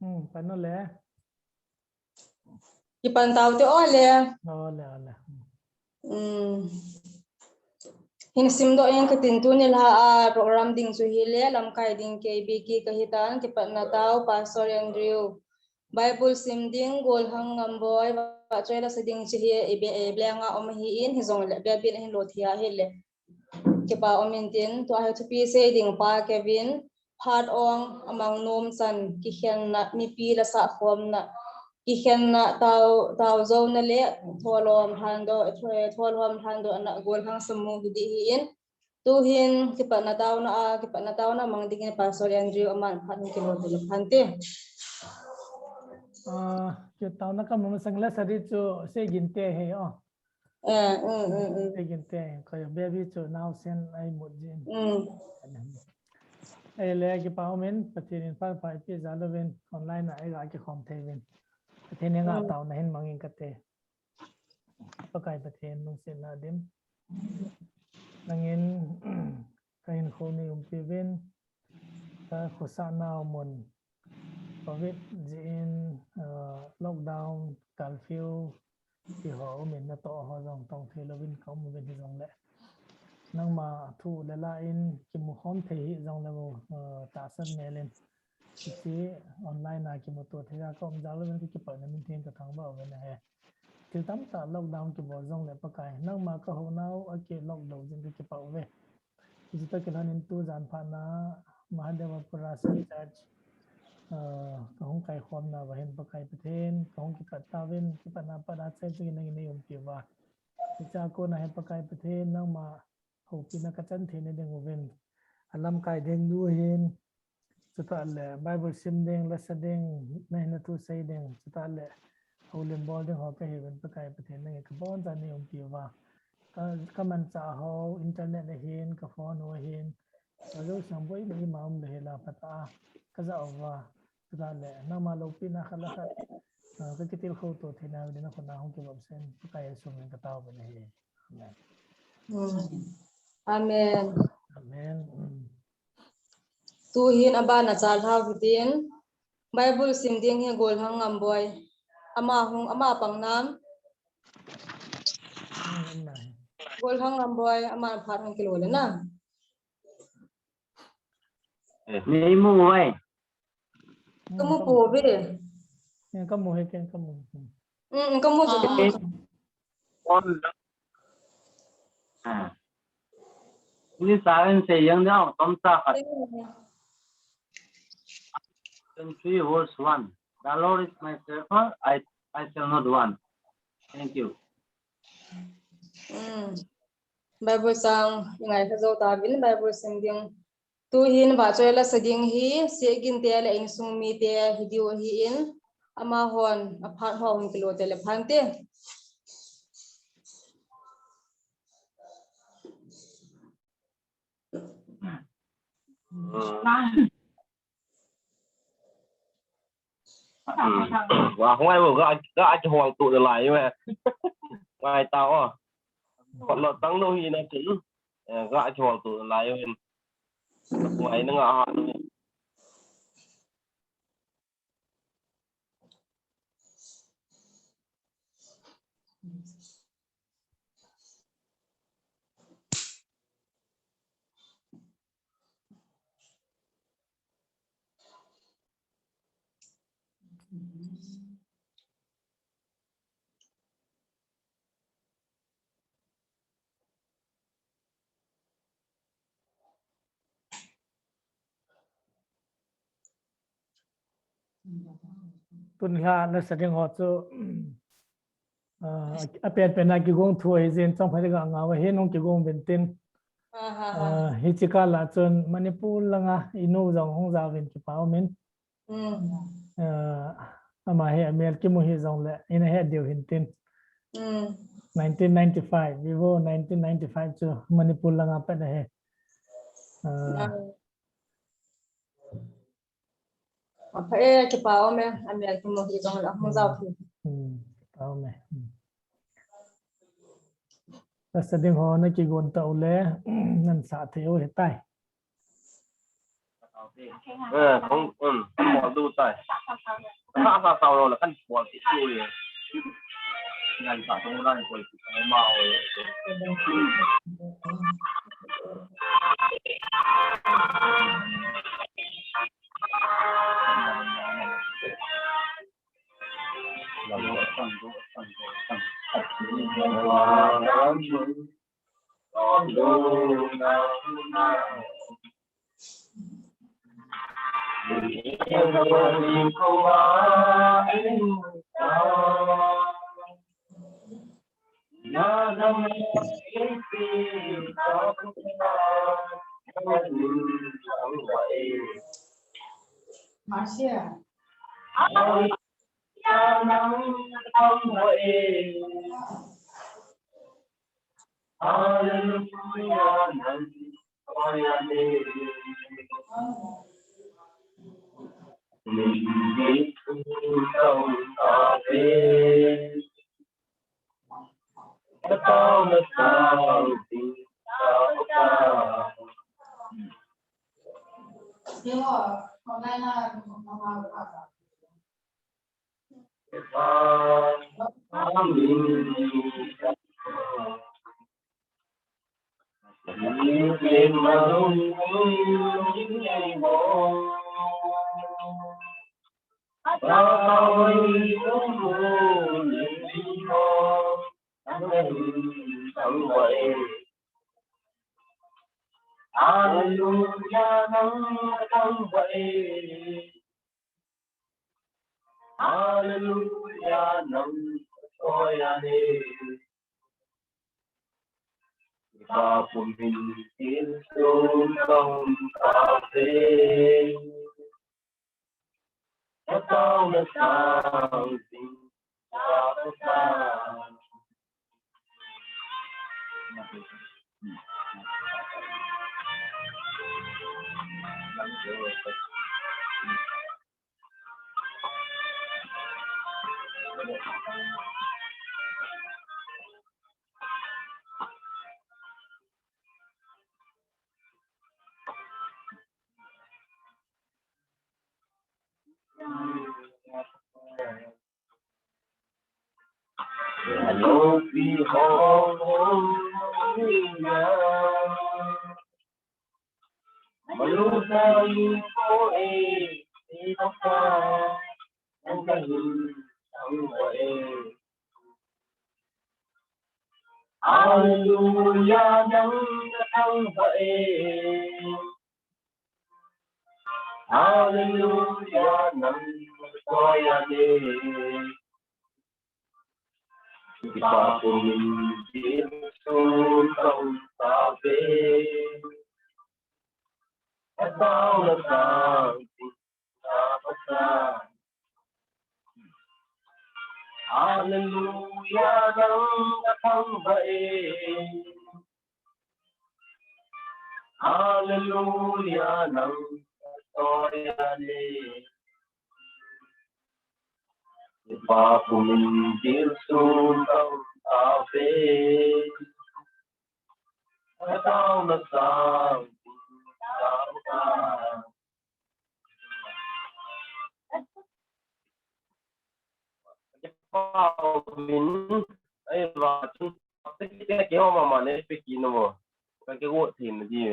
Pan nó lẽ cái pan tàu thì ole hin sim do yang katin tu nil ha program ding su hile lam kai ding ke bi ki kahitan ke pan na tau pastor Andrew Bible sim ding gol hang ngamboi wa choila seding chi hi e blenga om hi in hi zong le be bin hin lo thia hele ke pa omintin to ha to pi se ding pa Kevin phat ong amang nom san ki khen na mi pi la sa khom na ki khen na tau zo na le tholom hando tholom hando na gol hang samu di hi in tu hin ki pa na tau na mang ding pastor Andrew aman phat ki lo de phante cái tao nó có một sinh là sao đi cho xây dựng thế hay xây dựng thế coi bé biết cho nào xem ai một chuyện ai lấy cái bảo mình phát triển phát phải cái giá là bên online này ai cái không thể bên phát triển những cái tao này hình mang những cái thế cái phát triển nông sản là điểm nangin cái hình khâu này bên cái khâu sản nào muốn Covid diễn lockdown curfew thì họ mình là to họ dòng tổng thể là bên không bên thì dòng lệ nhưng mà thu lại in cái một hôm thì dòng là một trả sân này lên thì online là cái một tuần thì ra có giáo lên cái phần này mình thêm cả tháng bảo về này thì tắm cả lockdown cái bộ dòng lại bắt cái nhưng mà có hôm nào ở cái lockdown trên cái bảo về thì chúng ta cái là nên tu giàn phản na Mahadeva Purasan Church कहूँ Kaikhomna वहीं पकाई पथेन कहूँ की पत्ता विन की पन्ना पदार्थ से तो नहीं उम किवा इचा को ना है पकाई पथेन ना मा होपी ना कचन थे ने देंगो विन अलम काय देंग दू हिन सुता ले बाइबल सिम देंग लसदेंग नहीं न तू सही देंग सुता ले होलिम बॉल देंग हो पे हिन पकाई पथेन नहीं कबोन जाने उम किवा का मन चाहो इंटरनेट हिन का फोन हो हिन अगर संबोई नहीं मालूम ले ला पता kaza over dale na malopi na khala khat ka kitil kho to thina dina khona hong ke babsen kai sum ka taw bane he amen amen tu hin abana chal thau hitin Bible sim ding he gol hang ngam boy ama hung ama pangnam gol hang ngam boy ama phat hang kilo le na ni mu ơi kamu po be kamu he ken kamu kamu so con ini saran sayang dah tom sa in 3 verse 1 the Lord is my shepherd I shall not want thank you Bible sang ngai ka zo ta bin Bible sim ding tu hin ba choila sading hi segin te la ing sung mi te hidio hi in ama hon a phat ho hum kilo te le phante và không ai vừa gãi cho hoàng tụ lại mà ngoài tao à còn nó tăng đôi nó chữ gãi cho hoàng tụ lại ngoài nó ngọ tuần ha là sẽ họ cho apet pena ki gong thua hin trong phải ga nga wa he nong ki gong ben tin hi chika la chon Manipur langa inu jong hong za vin ki pao min ama he amel ki mu hi jong le in he deu hin tin 1995 vivo 1995 cho Manipur langa pa na he phải cái bao me amel ki mo hi jong la hong za phi pao me ta sa ding ho na ki gon tau le nan sa theo he tai không bỏ đu tay Sao sao là căn của cái chui ngày cả trong đây của cái màu Hallelujah, nắng vậy. Hallelujah, nắng tôi đi. Và của mình tiến xuống không cà phê. Cho tao là sao tình ta có sao. Hello, behold, Malusa ko di ka ang kahit ang wae. Hallelujah, nang ang wae. Hallelujah, nang koyane. Iba ko min sulong sabi. Tao là sao Hallelujah, nắng không vậy. Hallelujah, nắng tôi đi. Và của mình tiếng xuống không áo về. Tao là sao mình ấy là cái kiểu mà này phải kín mà cái gỗ thì là gì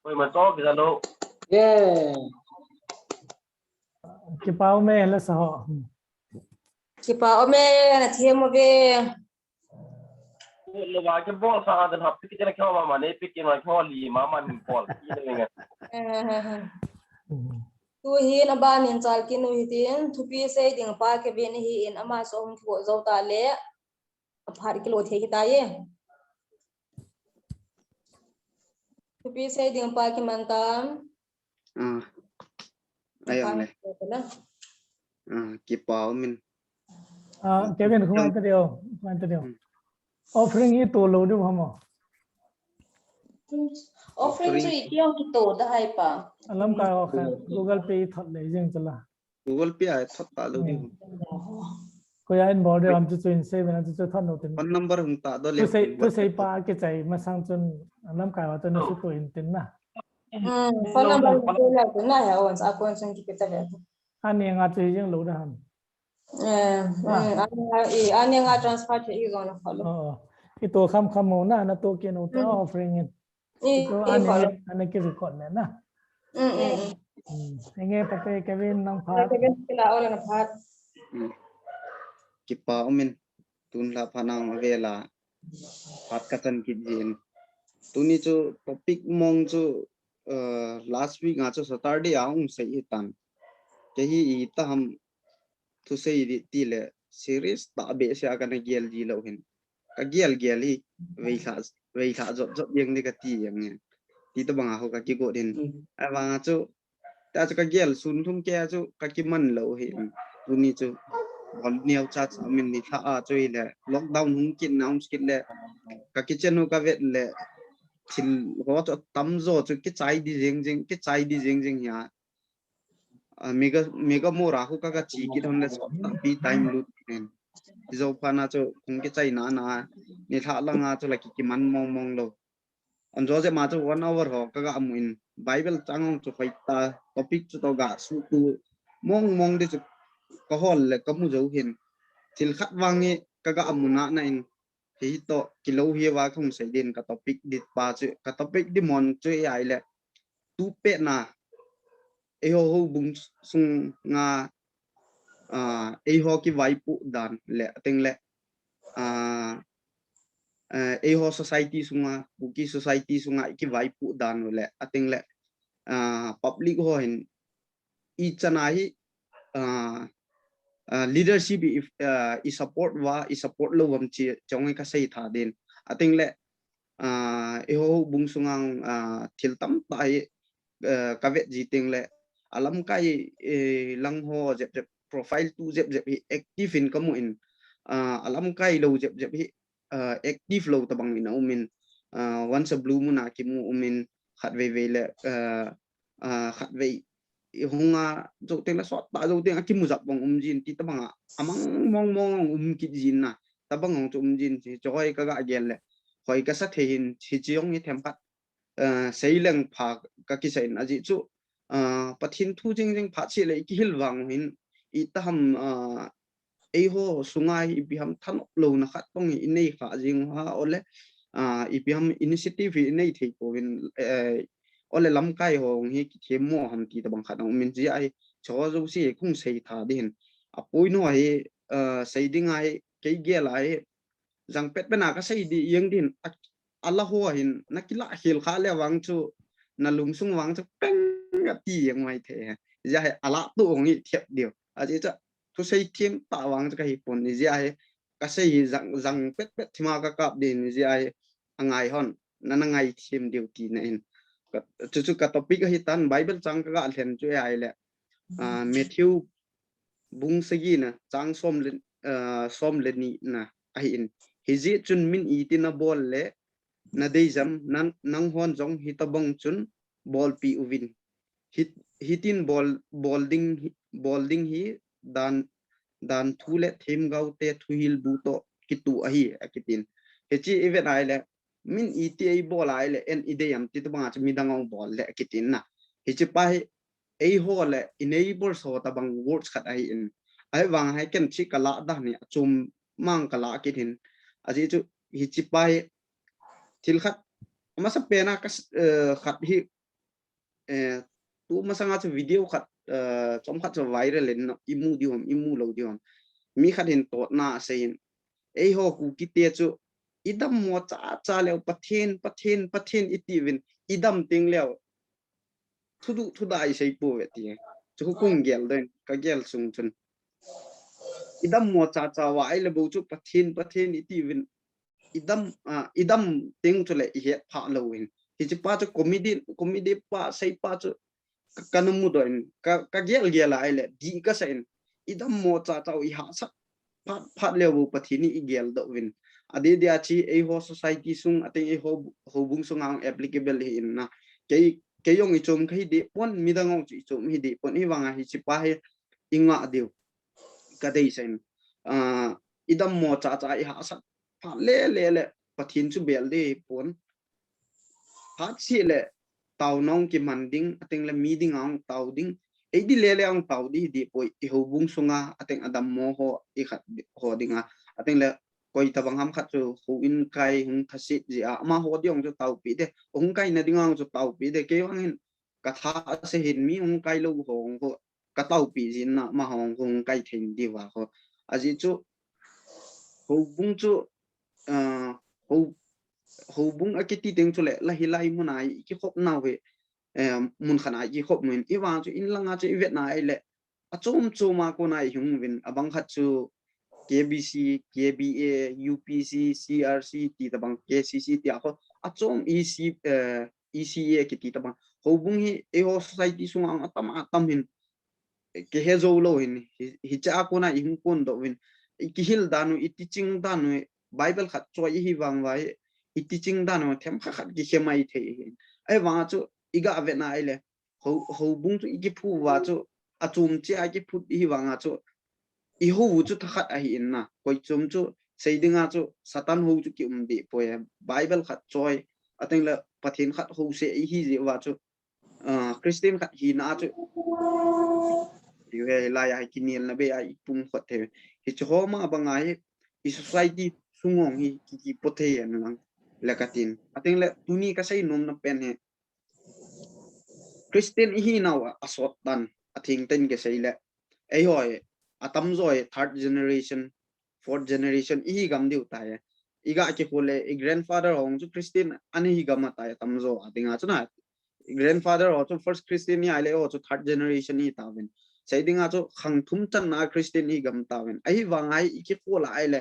mà to cái đâu Yeah. Cái bao mê là sao? Cái bảo mẹ là thêm một về. Lo ba cái bol sa dan hap cái kiểu mà này phải kín mà theo lì mà mình bol cái này Tu hin aba nin chal kin nu hitin thupi se ding pa ke ben hi in ama som pho zo ta le phar kilo the ki ta ye thupi se ding pa ki man tam Ayang này. Kipao mình. Cái bên không ăn tới điều. Offering ít tổ lô đúng không? offering so itiang ki to da hai pa Alam ka Google Pay thật lấy riêng cho là Google Pay ai thoát ta luôn đi. coi anh bỏ đi làm cho xe bên anh cho thân đầu tiên phone number hùng ta đó tôi liệu thấy pa cái chạy mà sang chân làm cái vào tôi nó sẽ tôi tin na phone number tôi là cái này hả once aku langsung kita lihat anh em ngắt chơi những lỗ đó hẳn anh yang transfer ke itu zona follow itu kham mau na to kia nó to offering itu anh em cái record này na anh em phải Kevin nong phát kita orang dapat kipa omin tun la panang vela pat katan kijin tuni chu topic mong chu last week nga chu Saturday aung sei tan ke hi ta ham thu sei ti le series ta be sia kana gel ji lo hin ka gel hi vei kha jot yeng ni ka ti yang ne ti ta banga ho ka ki go din awanga chu ta chu ka gel sun thum ke chu ka ki man lo hin tuni chu bol niau cha min ni tha a chui le lockdown hung kin naum skit le ka kitchen hu ka vet le thil ho cho tam zo chu ki chai di jing jing ya mega mora hu ka chi ki thon le so ta pi time lu nen zo pana chu hung ki chai na ni tha la nga chu la ki man mong lo an zo je ma chu 1 hour ho ka ga amuin bible chang chu phai ta topic chu to ga su tu mong de chu có hòn là có một dấu hiện thì khát vang ấy các amuna này thì to kilo hiệp và không sẽ đến các topic đi ba chữ các topic đi mòn chơi ai là tu pet na eho bung sung nga eho ki vai pu dan le teng le eho society sunga buki society sunga ki vai pu dan le ateng le public ho hin i chanai leadership is support lo wam chi chong ka sei tha den ating le eho bung sungang thiltam tai ka vet ji ting le alam kai lang ho jep profile tu jep active in kamu in alam kai lo jep active lo tabang in umin once a blue moon akimu umin khat ve le khat ve hunga zo teng la so ta zo teng akimu zap bang jin ti tabanga amang mong ki jin na tabang ong jin chi choi ka ga gel le hoi ka sa thein chi chiong ni them pat sei leng pha ka ki sai na ji chu pathin thu jing pha chi le ki hil wang hin i ta ham ei ho sungai i bi ham than lo na khat tong i nei kha jing ha ole i bi ham initiative i nei thei ko win ole lam kai ho hi ki themo ham ti ta bang khat min ji ai cho zo si khung sei tha din a poi no ai sei ding ai ke ge lai jang pet bena ka sei di yeng din Allah ho hin nakila hil kha le wang chu na lung sung wang chu peng ga ti yang mai the ja hai ala tu ong hi thiep dio a ji cha tu sei thiem ta wang ka hi pon ni ja hai ka sei jang pet thima ka kap din ni ja hai angai hon na ngai thiem dio ti na in chu ka topic hi tan bible chang ka ga thlen chu ai le Matthew bung sagi na chang som le ni na ai in hiji chun min i tin a bol le na dei jam nang hon jong hi ta bang chun bol pi uvin hitin bolding hi dan thule them gau te thuil bu to kitu ahi akitin hechi even ai le min iti ai bol ai le en ideyam ti tabang ach midang bol le kitin na hechi pa ei ho le enable so tabang words khat ai in ai wang hai ken chi kala da ni chum mang kala kitin aji chu hechi pa til khat masa pena ka khat hi tu masanga chu video khat chom khat viral len imu lo diom mi khat hin to na sein ei ho ku ki te chu idam mo cha leo pathen itivin idam ting leo thu dai sei po ve ti chu kung gel den ka gel sung chun idam mo cha wa ai le bu chu pathen itivin idam ting chu le he pha lo win hi chu pa chu comedy pa sei pa chu kanamu doin ka gel ai le di ka sein idam mo cha i ha sa phat le bu pathini i gel do win ade dia chi ei ho society sung ate ei ho bung sung ang applicable hi in na ke yong i chom khai de pon midangong chi chom hi de pon hi wanga hi chi pa he inga deu ka dei sen idam mo cha cha I ha sat pha le pathin chu bel de pon phat si le tàu nong ki manding ating la meeting ang tàu ding e di le ang tàu di poi I ho bung sunga ating adam mo ho I khat ho dinga ating la koi tabang ham khat chu ho in kai hung khasit ji a ma ho diong chu tàu pi de hung kai na dingang chu tàu pi de ke wang hin ka tha se hin mi hung kai lo ho ka tàu pi jin na ma hung kai thing di wa ho aji chu ho bung chu ho bung akiti teng chu le la hilai munai ki khop naw he mun khana ki khop mun I wa chu in langa chu vet na ai le achom choma ko nai hung win abang khat chu KBC KBA UPC CRC ti tabang KCC ti ako achom ECA ki ti tabang ho bung hi e ho society sungang atam hin ke he zo lo hin hi cha ko na hung kon do win ki hil danu I teaching danu Bible khat choi hi wang wai I teaching danu them khat ki khemai the ai wa chu iga vet na ai le ho bung chu I phu wa chu achum chi ai ki phu hi wanga chu I ho chu thakhat a hi na koi chum chu seidinga chu satan ho chu ki de poe Bible khat choi ateng la pathin khat ho se hi je wa chu Christian khat hi na chu we la ya ki nil na be ai pum khat the hi chu ma bangai I society sungong hi ki pothe an lang lakatin ateng la tuni ka sai nom na pen he Christian hi naw asot dan athing ten ke sai le ai hoi atam zoi third generation fourth generation hi gam diu ta ya iga ke khole I grandfather hong chu Christian ani hi gam ta ya tam zo atinga chu na grandfather also first Christian ni ale also third generation hi ta wen sai dinga chu khang thum chan na Christian hi gam ta wen ai wangai ki khola ai le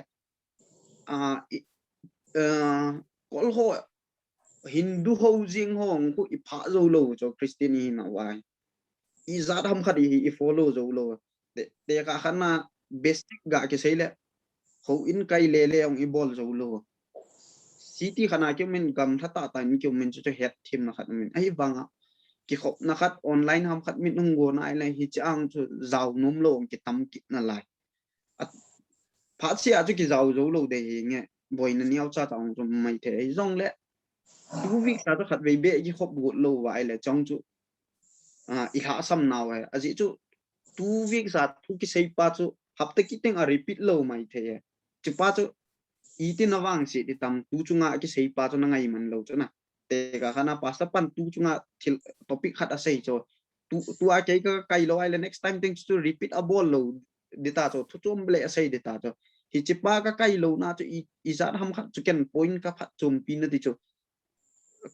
kol ho Hindu ho jing hong ku I pha zo lo cho Christian hi na wai I za tham khat I follow zo lo de ka khana basic ga ke sei le ho in kai le ong I bol zo lo city khana ke min gam thata ta ni ke min chu het thim na khat min ai wanga ki khop na khat online ham khat min ung go na ai le hi chang chu zaw num lo ki tam ki na lai pha sia chu ki zaw zo lo de nge boy na niaw cha ta ong chu mai the ai zong le tu vi sa to khat ve be ki khop go lo wa ai le chong chu I ha sam naw ai aji chu tu vi sa tu ki sei pa chu hap te ki teng a repeat lo mai the chu pa chu I tin na wang si ti tam tu chu nga ki sei pa chu na ngai man lo chu na te ka khana pasta pan tu chu nga thil topic khat a sei cho tu a ke ka kai lo ai le next time things to repeat a ball lo dita cho thu chom ble a sei dita cho hi chi pa ka kai lo na chu I za ham khat chu ken point ka phat chom pin na ti chu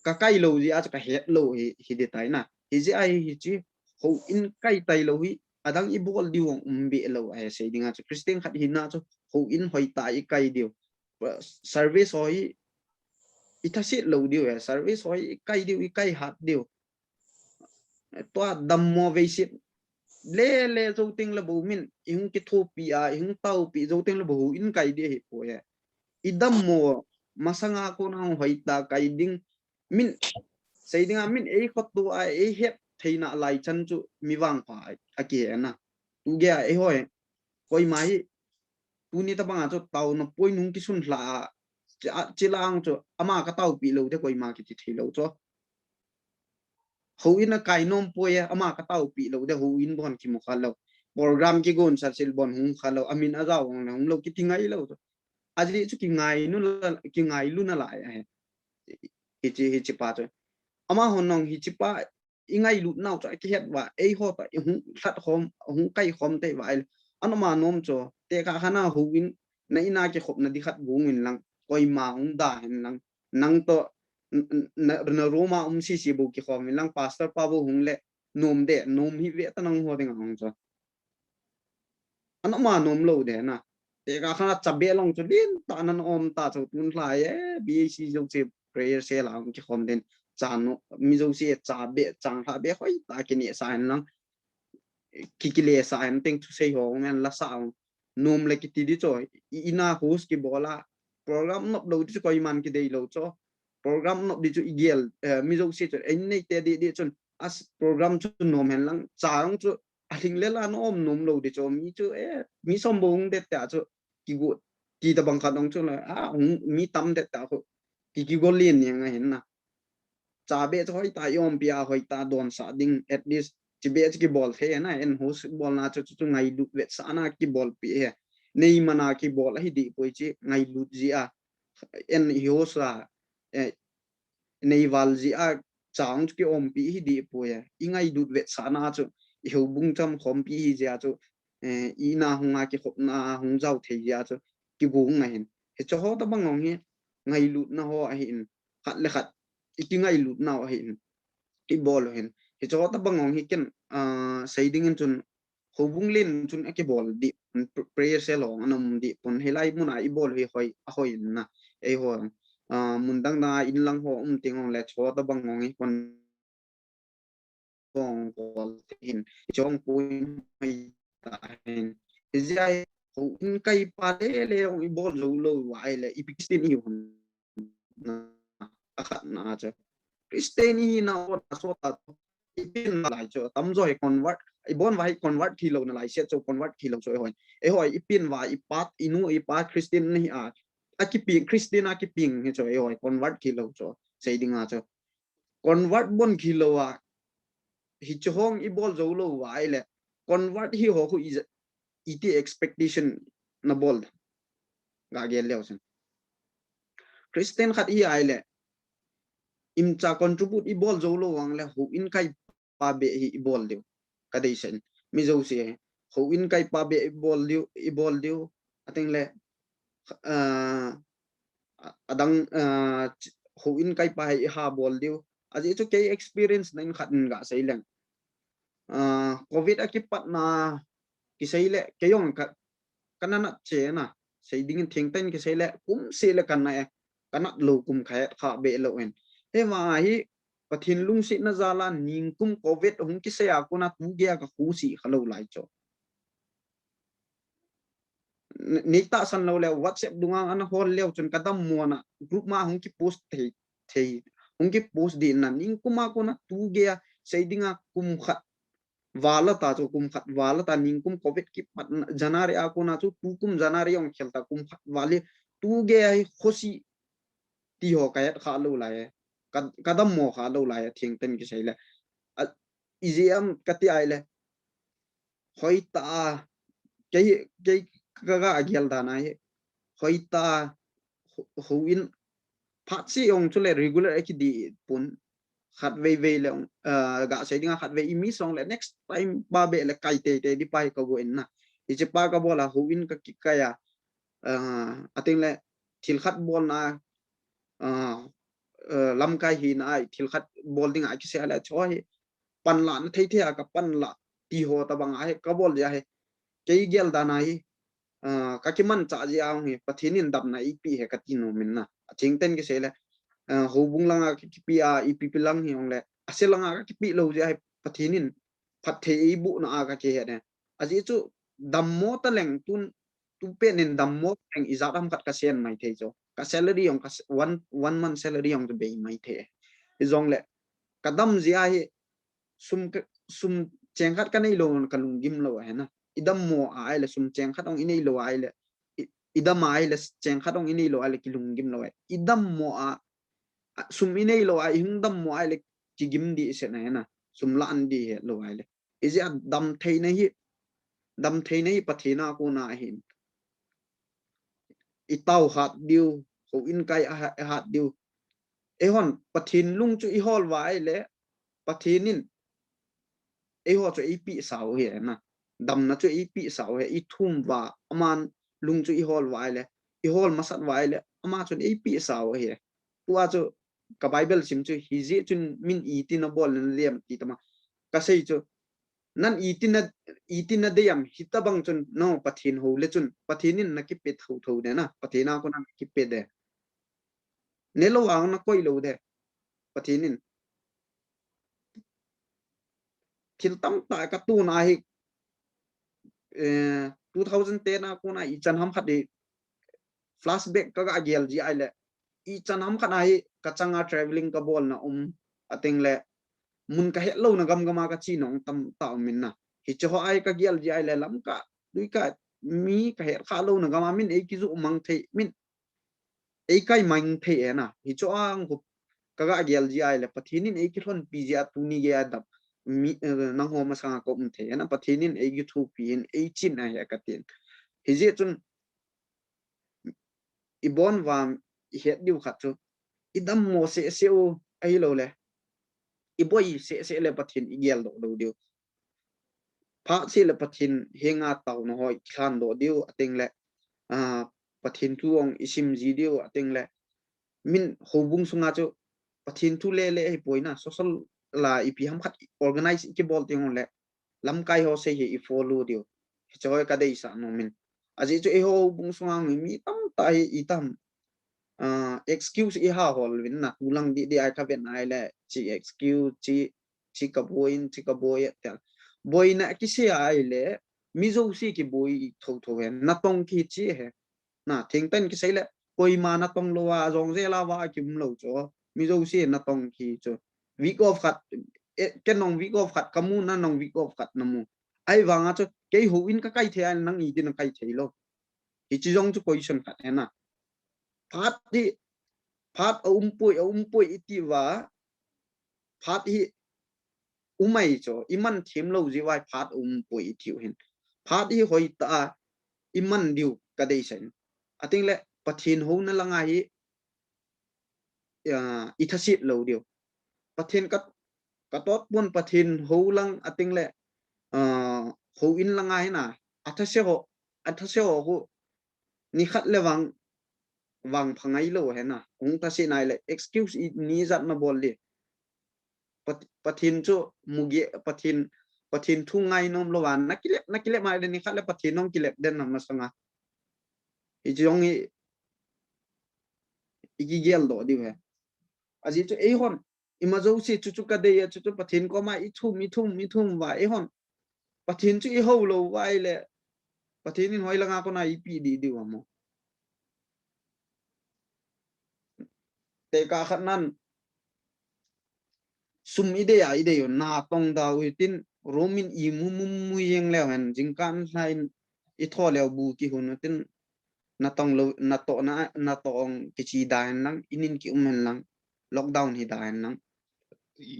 ka kai lo ji a chu ka het lo hi dita na hi ji ai hi chi ho in kai tai lo hi adang I bol diwong be lo ai sei dinga chu Christian khat hi na chu ho in hoi ta I kai diu service hoi itasit lo diu service hoi kai diu I kai hat diu to dam mo ve sit le zo ting la bo min ing ki tho pi a ing tau pi zo ting la bo in kai de hi po ya I dam mo masanga ko na hoi ta kai ding min sei dinga min e khot tu a e het theina lai chan chu mi wang pa a ke na tu ge e hoi koi mai tu ni ta banga chu tau na poi nung ki sun hla chilang chu ama ka tau pi lo de koi ma ki thi lo cho ho in a kai nom poi ama ka tau pi lo de ho in bon ki mo khalo program ki gon sa sil bon hung khalo amin a zaw hung lo ki tingai lo to aji chu ki ngai lu na la ya hi chi pa cho ama honong hi chi pa ingai lu nau cho ki het wa e ho ta hung sat khom hung kai khom te wa anoma nom cho te ka khana ho in na ina ki khop na di khat bung in lang koi ma hung da hin lang nang to na roma si si bu ki khom lang pastor pa bu hung le nom de nom hi ve ta nang ho ding ang cho anoma nom lo de na te ka khana chabe long chu din ta nan om ta chu tun lai BAC jo che prayer se la ki khom den chan mi zo si cha be chang ha be khoi ta ki ni sa lang ki le sa en teng thu sei ho men la sa nom le ki ti di cho ina host ki bola program nop lo di ko man ki dei lo cho program nop di chu igel mi zo si cho en nei te di chon as program chu nom hen lang chang chu a thing le la nom nom lo di cho mi chu mi som bong de ta chu ki ta bang khat ong chu la mi tam de ta ko ki go lin ni nga hin na cha be hoi ta yom pia hoi ta don sa ding at least chi be ki ball the na en hos ball na chu ngai du vet sa na ki ball pi he nei mana ki ball hi di poi chi ngai lu ji a en hos la nei wal ji a chang ki om pi hi di poi i ngai du vet sa na chu i ho bung cham khom pi hi ja chu i na hunga ki khop na hung zau the ja chu ki bung ngai hin he cho ho ta bang ngong hi ngai lu na ho a hin khat le khat i ngai lu na a hin i bol hin he cho ta bang ngong hi ken sei ding in chun ho bung lin chun ki bol di prayer se long anam di pon helai mun a i bol hi hoi na e ho mun dang na in lang ho ting ong le cho ta bang ngong hi kon bong bol hin chong pui mai ta hin jai ho in kai pa le ong i bol lo wai le i pistin hi na akhat na cha Christian hi na o so ta ipin lai cho tam rồi convert i bon vai convert thi lo na lai set cho convert thi lo cho hoi e hoi ipin wa i pat inu i pat Christian ni a ki ping Christian a ki ping he cho e hoi convert thi lo cho sei ding a cho convert bon khi lo a hi cho hong i bol zo lo wa ai le convert hi ho khu i ti expectation na bol ga gel le sen Christian khat i ai le im cha contribute i bol zo lo wang le hu in kai pa be hi i bol deu ka dei sen mi zo se hu in kai pa be i bol deu ating le adang hu in kai pa hi ha bol deu aji chu ke experience nain khat ga sei leng covid akipat na ki sei le ke yong ka kanana che na sei ding thing ten ki sei le kum se le kan na kana lo kum kha kha be lo en he ma hi pathin lung si na zala ning kum covid hung ki se akuna tu gya ka khu si khalo lai cho nikta san lo le whatsapp dunga an hol le chun kadam mo na group ma hung ki post thei hung ki post din na ning kuma kuna tu gya sei dinga kum khat wala ta cho kum khat wala ta ning kum covid ki pat janare akuna chu tu kum janare ong khelta kum khat wale tu gya hi khosi ti ho kayat kha lo lai kadam mo kha lo lai thing ten ki sei le iziam kati ai le hoi ta ke ga agyal da na he hoi ta huin phat si ong chule regular ki di pun khat ve le ga sei dinga khat ve imi song le next time ba be le kai te di pai ko go en na i che pa ka bola huin ka ki kaya ating le thil khat bol na lam kai hi na ai thil khat bol ding a ki se ala choi pan la na thei the ka pan la ti ho ta bang ai ka bol ja he ke gel da na hi ka ki man cha ji ang hi pathinin dam na i pi he ka ti no min na ching ten ki se le ho bung langa ki pi a i pi lang hi ong le ase langa ka ki pi lo ja he pathinin phat the i bu na a ka ke he ne aji chu dam mo ta leng tun tu pe nin dam mo leng i za ram khat ka sen mai the cho ka salary ong ka one month salary ong be mai the i zong le kadam zia hi sum cheng khat ka nei lo ka lung gim lo he na idam mo ai le sum cheng khat ong inei lo ai le idam ai le cheng khat ong inei lo ai le ki lung gim lo idam mo sum inei lo ai hung dam mo ai le ki gim di se na na sum la an di he lo ai le is ya dam thei nei pathina ko na hin itau hat diu ho in kai hat diu e hon pathin lung chu i hol wa ai le pathinin e ho chu i pi sao he na dam na chu i pi sao he i thum wa aman lung chu i hol wa ai le i hol masat wa ai le ama chu i pi sao he tua chu ka bible sim chu hi ji chun min i tin bol lem ti tama ka sei chu nan itina de yam hitabang chun no pathin ho le chun pathinin na ki pe tho de na pathina ko na ki pe de ne lo ang na koi lo de pathinin thil tam ta ka tu na hi 2010 na ko na i chan ham khat de flashback ka ga gel ji ai le i chan ham khat ai ka changa traveling ka bol na ating le mun ka he lo na gam gama ka chi nong tam ta min na hi cho ai ka gel ji ai le lam ka dui ka mi ka het kha lo na ga min ei ki zu mang the min ei kai mang the na hi cho ang ko ka ga gel ji ai le pathinin ei ki thon pi ja tu ni ge adap mi nang ho ma sang ko the na pathinin ei gi thu pi in ei chin na ya ka tin hi je chun ibon wam het diu khat chu idam mo se se o ai lo le iboi se le pathin igel do diu pha se le pathin henga taw no hoi khan do diu ating le pathin tu ong isim ji diu ating le min hobung sunga chu pathin tu le ai poina social la ipi ham khat organize ki bol ting le lam kai ho se hi follow diu choi ka dei sa no min aji chu e ho bung sunga mi tam tai itam excuse i ha hol win na ulang di ai ka ven ai le chi excuse chi ka boy ta boy na ki se ai le mi zo si ki boy tho hen na tong ki chi he na thing ten ki sei le koi ma na tong lo wa jong je la wa kim lo cho mi zo si na tong ki cho week of khat ken nong week of khat kamu na nong week of khat na mu ai wanga cho ke ho in ka kai the an nang i din kai thei lo hi chi jong chu position khat he na phát umpui itiwa phát hi umai cho iman thim lo jiwai phát umpui itiu hin phát hi hoi ta iman diu kadei sen ating le pathin ho na langa hi ithasit lo diu pathin katot pun pathin ho lang ating le ho in langa hi na athase ho ho ni khat le wang phangai lo he na ung ta si nai le excuse ni zat na bol li pathin chu mugi pathin thu ngai nom lo wan nakile mai de ni khale pathin nom kilep den na masanga i jong i gel do di he aji chu e hon imazo si chu ka de ya chu pathin ko ma i thum wa e hon pathin chu i ho lo wai le pathin in hoi langa ko na i pi di wa mo te ka khat nan sum ide yo na tong da witin romin i mu yeng le han jingkan hlain i tho le bu ki hun tin na tong lo na to ong ki chi dan lang inin ki lang lockdown hi dan lang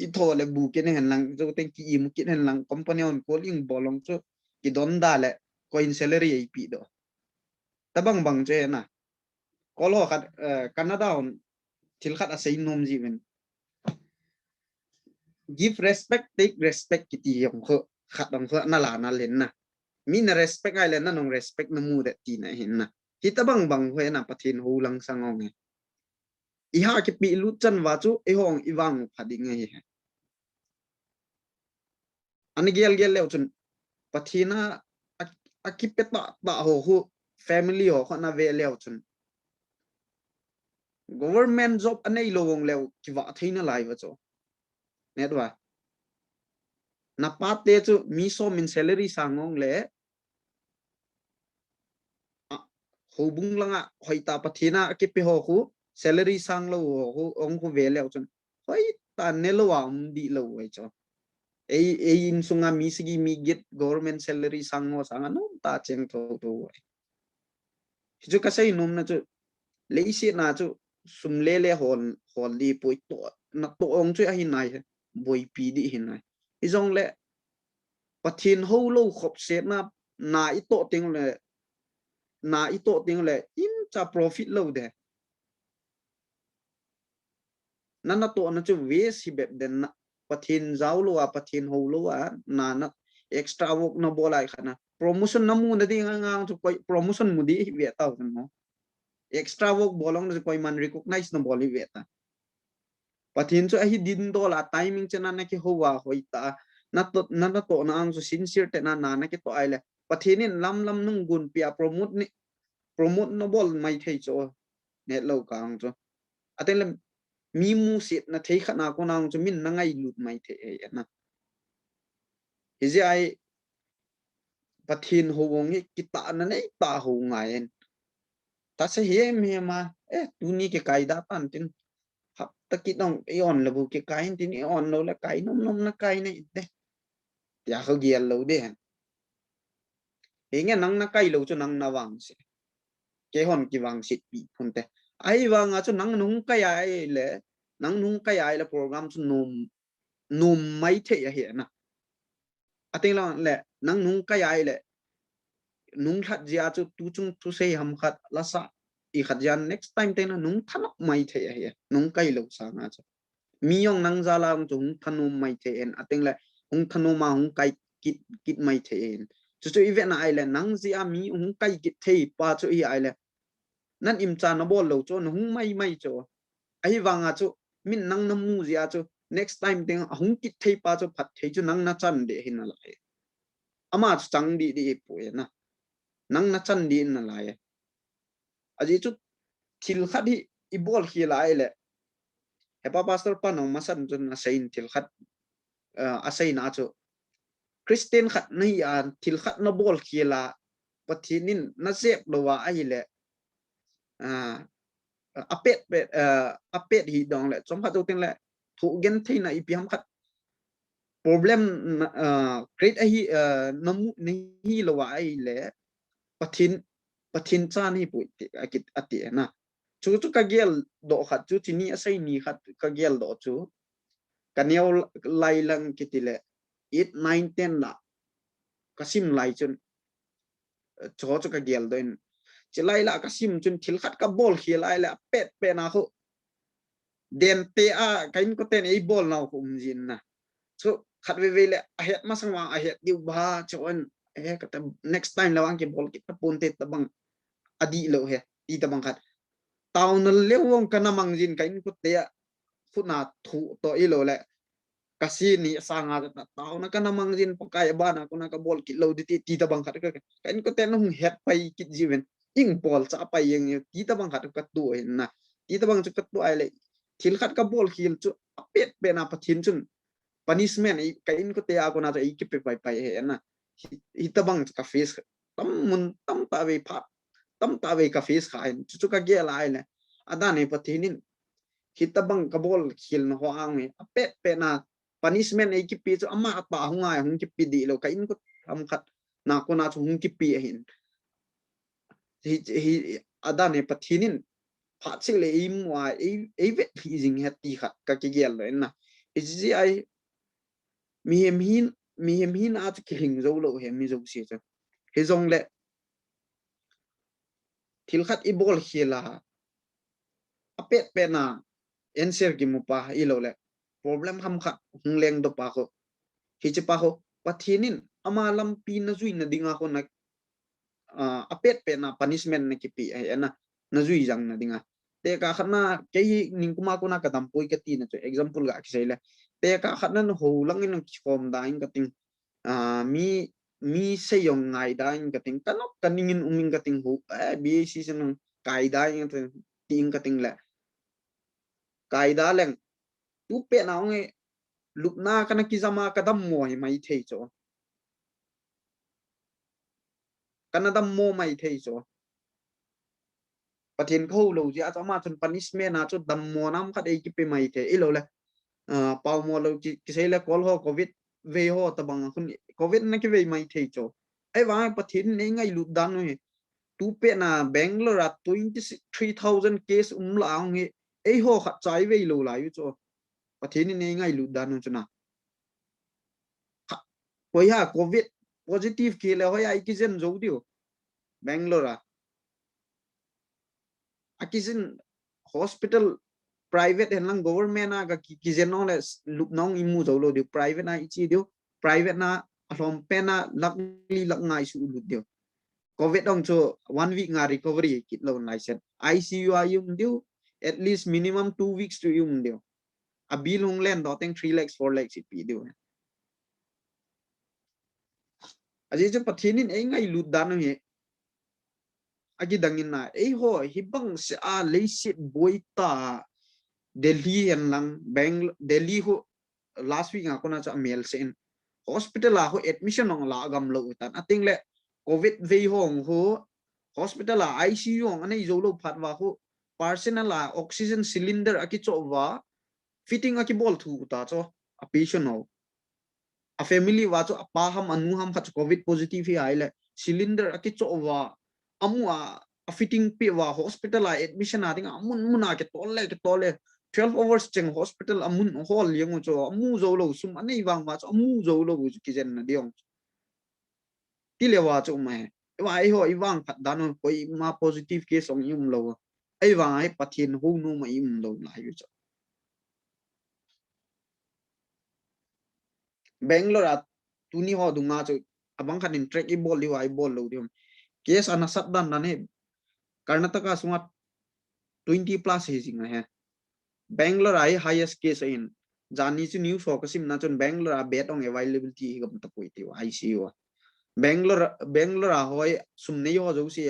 i tho le bu ki ne han lang zo ten ki mu ki han lang company on calling bolong chu ki don da le coin salary ai pi do tabang bang che na kolo khat canada on thil khat asai nom ji men give respect take respect kiti yong kho khat dong kho na la na len na min respect ai len na nong respect na mu de ti na hin na kita bang ho na pathin ho lang sangong i ha ki pi lu chan wa chu e hong i wang phading he ani gel le chun pathina akipeta ta ho family ho khona ve le chun government job anei lowong le ki wa theina lai wa cho net wa na pat te chu mi so min salary sangong le ho bung langa hoita pathina ki pe ho khu salary sang lo ho ong khu ve le chun hoi ta ne lo wa di lo wai cho ei in sunga mi sigi mi get government salary sang ngo sang no ta cheng to wai chu ka sai num na chu le si na chu sum le hol li poi to na to ong chu a hin nai boi pi di hin nai i jong le pathin ho lo khop se na i to ting le in cha profit lo de na to na chu ve si bet den na pathin zau lo a pathin ho lo a na extra work na bolai khana promotion na mu na ding ngang chu koi promotion mu di ve ta no extra work bolong na koi man recognize na boli ve ta pathin chu a hi din do la timing chana na ki ho wa hoita na to na ang so sincere te na ki to ai le pathinin lam nung gun pia promote no bol mai thei cho net lo kang cho aten le mi mu sit na thei khana ko nang cho min na ngai lut mai the e na hi ji ai pathin ho wong hi ki ta na nei ta ho ngai en ta se he me ma tu ni ke kai da pan tin hap ta ki dong e on le bu ke kai tin e on lo la kai nom na kai nei de ya ho giel lo de nghe nang na kai lo cho nang na wang se ke hon ki wang sit pi phun te ai wang a cho nang nung kai ai le nang nung kai ai le program chu num mai the ya he na ating la le nang nung kai ai le nung khat ja chu tu chung tu sei ham khat la sa I khat jan next time te na nung thanok mai the ya he nung kai lo sa nga chu mi yong nang za la chung thanum mai the en ating le hung thanu ma hung kai kit mai the en chu event na ai le nang zia mi hung kai kit the pa chu I ai le nan im cha na bol lo cho hung mai cho ai wanga chu min nang na mu zia chu next time ting hung kit the pa chu phat the chu nang na chan de hin la ai ama chu chang di pu na nang na chan di na la ai aji chu thil khat hi I bol hi la ai le hepa pastor pa no masan chu na sein thil khat a sei na chu Christian khat nei an thil khat na bol hi la pathinin na zep lo wa ai le apet hi dong le chom khat tu le thu gen thei na ipiam khat problem create ai namu ni lo wa ai le pathin cha ni pu akit ati na chu ka gel do khat chu chini asai ni khat ka gel do chu kaniau lai lang kitile 8 9 10 la kasim lai chun cho ka gel do in chilai la kasim chun thil khat ka bol khilai la pet pe na khu den te a kain ko ten ei bol na kum jin na so khat ve le a het ma sang wa a het diu ba chon ka next time lawang ke bol ki ta pun te ta bang adi lo he ti ta bang khat taun le wong kana mang jin kain ko te fu na thu to I lo le kasi ni sanga ta taun kana mang jin pakai ba na ko na ka bol ki lo di ti ta bang khat ka kain ko ten hung het pai ki jiwen ing bol cha pai yeng ti ta bang khat ka tu na ti ta bang chu ka tu ai le thil khat ka bol khil chu apet pe na pathin chun punishment I kain ko te a ko na I ki pe pai he na hi ta bang ka face tam mun tam ta ve pha tam ta ve ka face khain chu ka ge lai le ada ne pathinin hi ta bang ka bol khil no hoang me apet pe na punishment I ki pi chu ama pa hunga hung ki pi di lo kain ko am khat na ko na chu hung ki pi hin hi ada ne pathinin pha chi le im wa ei vet hi jing he ti khat ka ki gel lo na ji ai mi hem hin a ki hing zo lo he mi zo si cha he zong le thil khat I bol khila apet pe na answer ki mu pa I lo le problem ham khat hung leng do pa ko hi chi pa ho pathinin ama lam pi na zui na dinga ko na apet pe na punishment na ki pi ai na zui jang na dinga te ka khana ke ning kuma ko na ka dam poi ka ti na example ga ki sai le te ka khana no ho lang in ki khom da in ka ting mi se yong ngai da in ka ting kanok kaningin uming ka ting ho bi season kai da in ting ka ting le kai da leng tu pe na nge lup na kana ki zama ka dam mo mai thei cho kana dam mo mai thei cho pathin kho lo ji a ma chun punishment na chu dam mo nam khat ei ki pe mai the I lo le pau mo lo ki sei le kol ho covid ve ho ta bang khun covid na ki ve mai thei cho ai wa pathin nei ngai lu dan no he tu pe na bangalore 23000 case la nge ei ho khat chai ve lo la yu cho pathin nei ngai lu dan no chuna hoi ha covid positive ki le hoi ai ki zen zo dio bangalore akizin hospital private hen lang government na ka ki zen no le lup nong imu zo lo dio private na ichi dio private na alom pe na lakli lak ngai su lu dio covid dong cho 1 week nga recovery kit lo license ICU ayum dio at least minimum 2 weeks to yum dio abil hong len do teng 3 lakhs 4 lakhs pi dio aje je pathinin ei ngai lu dan he agi dangin na ei ho hibang se a leisit boita Delhi en lang Delhi ho last week ako na cha mail sen hospital a ho admission ong la gam lo tan ating le covid ve hong ho hospital a ICU ong anei zo lo phat wa ho personal la oxygen cylinder aki cho wa fitting aki bol thu ta cho a patient ho a family wa cho pa ham anu ham khat covid positive hi ai le cylinder aki cho wa amwa a fitting pe wa hospital a admission a ding amun muna ke tolle 12 hours cheng hospital amun hall yang cho amu zo lo sum anei wang ma cho amu zo lo ki jen na diong ti le wa cho mai wa ai ho i wang phat dan ko i ma positive case ong yum lo ai wang ai pathin hu nu ma im lo la yu cho Bangalore at tuni ho dunga cho abang khan in track i ball li wa i ball lo diom case ana sat dan na ne Karnataka sungat 20 plus hijing na he Bangalore ai highest case in jani chu news focus im na chon Bangalore a bed on availability gam ta poi ti ICU Bangalore hoi sum nei ho jo si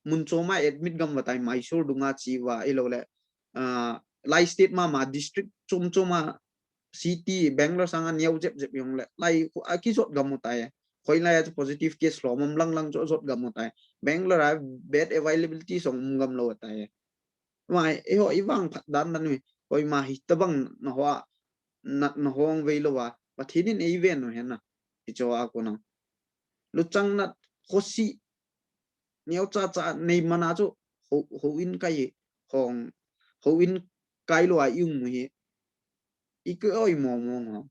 mun choma admit gam batai Mysore dunga chi wa ilo le lai state ma district choma city Bangalore sanga nyau jep yong le lai aki jot gam mutai khoi lai positive case lo mom lang jot gam mutai Bangalore bed availability song gam lo tai mai e ho iwang phat dan nan mi koi ma hi tabang na ho na hong ve lo wa pathinin event no hena ti cho a ko na lu chang na khosi neo cha nei mana cho ho in kai hong ho in kai lo a yung mu hi ikoi oi mo ho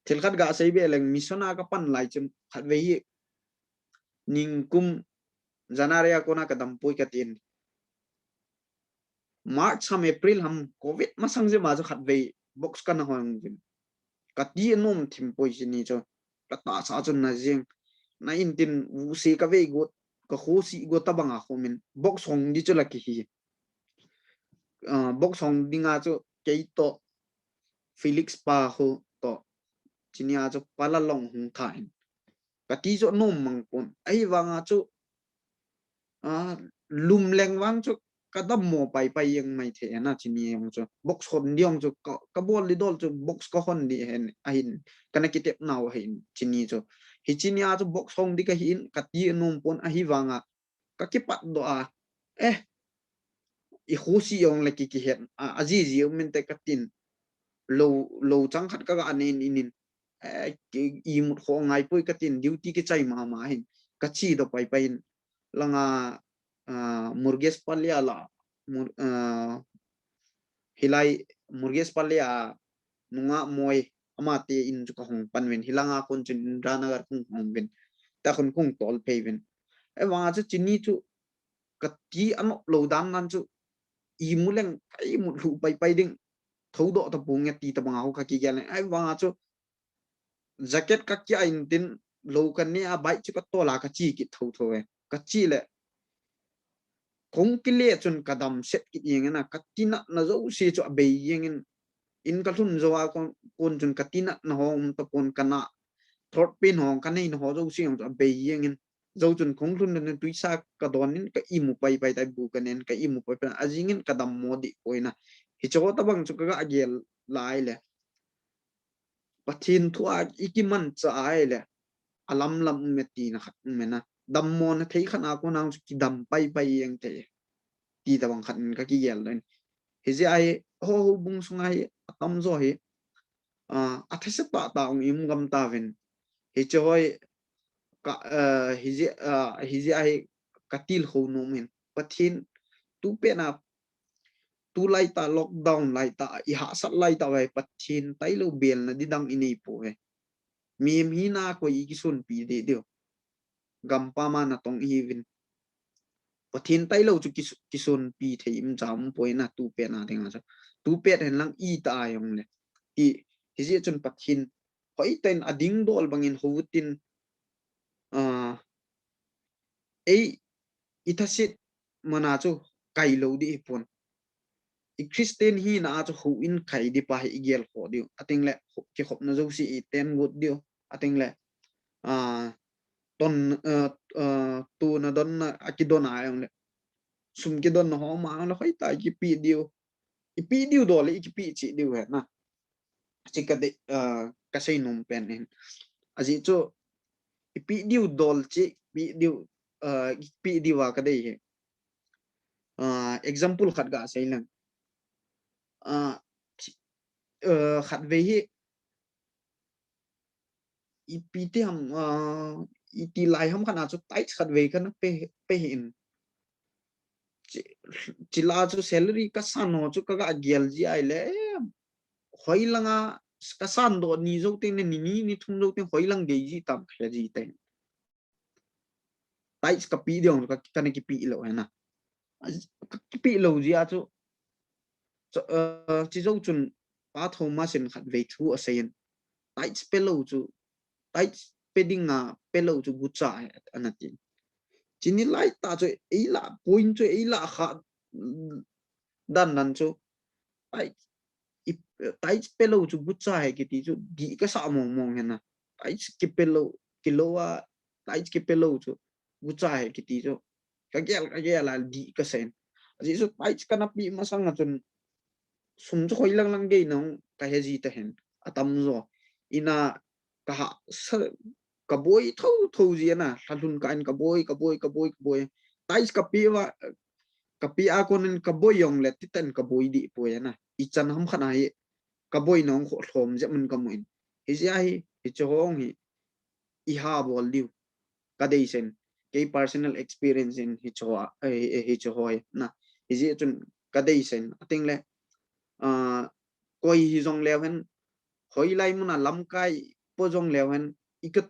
thil khat ga sei be leng misona ka pan lai chum khat ve hi ning kum janaria ko na ka dam poi ka tin March ham April ham covid masang je ma cho khat ve box kan hong vin ka ti nom thim poi ni cho ka ta sa chun na jing na in tin u se ka ve go ka ho si go ta banga ho min box hong di cho la ki hi box hong dinga cho ke to Felix pa ho to chinia cho pala long hung thain ka ti cho nom mang pon ai wanga cho lum leng wang cho kadam mo pai yang mai the na chini yang cho box hon diong cho ka bol li dol cho box ka hon di hen ahin kana kitep naw hin chini cho hi chini a cho box hong di ka hin ka ti nom pon a hi wanga ka ki pat do a i khusi yong la ki het aji ji men te ka tin lo chang khat ka ga anen inin i mut ho ngai poi ka tin duty ki chai ma hin ka chi do pai langa Murges Palya la hilai Murges Palya nunga moi amate in ka hong panwen hilanga kon chin ranagar kung hong ben ta kon kung tol peven e wa chu chini chu ka ti ano lo dan nan chu i muleng kai mu lu pai ding thau do ta pung ti ta bang ka ki gel ai wa chu jacket ka kya in tin lo kan ni a bai chu ka to la ka chi ki thau thoe ka chi le kong kile chun kadam set ki yeng na katina na zo se cho be yeng in ka thun zo a kon chun katina na hom to pon kana throat pin hong kan nei na ho zo se ong be yeng zo chun kong thun na tuisa ka don in ka imu pai tai bu kanen ka imu pai pa ajingin kadam modi oina hi cho ta bang chu ka agel lai le pathin thua ikiman cha ai le alam lam meti na khat mena dam mon thei khana ko nang ki dam pai yang te ti ta bang khat ka ki gel len hi ji ai ho bung sungai tam zo hi a these ta ong im gam ta ven hi choi ka hi ji ai katil ho no men pathin tu pe na tu lai ta lockdown lai ta i ha sat lai ta vai pathin tai lo bel na di dang ini po he mi na ko i ki sun pi de dio gam pa ma na tong hi vin pathin tai lo chu ki sun pi the im jam poi na tu pe na ding a tu pe hen lang i ta yong le i hi ji chun pathin hoi ten ading dol bangin hutin ei ithasit mana chu kai lo di pon i Christian hi na cho hu in khai di pa hi gel ho dio ating le ki khop na zo si i ten gut dio ating le ton tu na don na akidon ayong le sum ki don ho ma na khai ta ki pi dio i pi dio do le ki pi chi dio he na chi ka de ka sei num pen en aji cho i pi dio dol chi pi dio wa ka dei he example khat ga sei lang khat ve hi ipi ti ham iti lai ham khana chu tight khat ve kan pe hin chila chu salary ka sano chu ka ga gel ji ai le hoi langa ka san do ni zo te ni thum zo te hoi lang ge ji tam kha ji te tight ka pi diong ka kan ki pi lo na ki pi lo ji a chu chi zo chun pa tho ma sin khat ve thu a sen tight pe lo chu tight pedding a pe lo chu gu cha anatin chini lai ta chu ei la point chu ei la kha dan nan chu tai pelo chu butcha hai ki ti chu di ka sa mong mong hena tai ki pelo kilowa tai ki pelo chu butcha hai ki ti chu ka gel la di ka sen ji chu tai ka na pi ma sang chun sum chu khoi lang lang ge no ka he ji ta hen atam zo ina ka ha ka boy thâu ji na thalun ka in ka boy tai ka pi wa ka pi a konin ka boy yong le ti ten ka boy di po ya na i chan ham khana hi ka boy nong kho thom je mun ka muin hi ja hi chong hi i ha bol diu ka dei sen ke personal experience in hi choa hi choi na hi je chun ka dei sen ating le koi hi jong le hen hoi lai muna lam kai po jong le hen ikut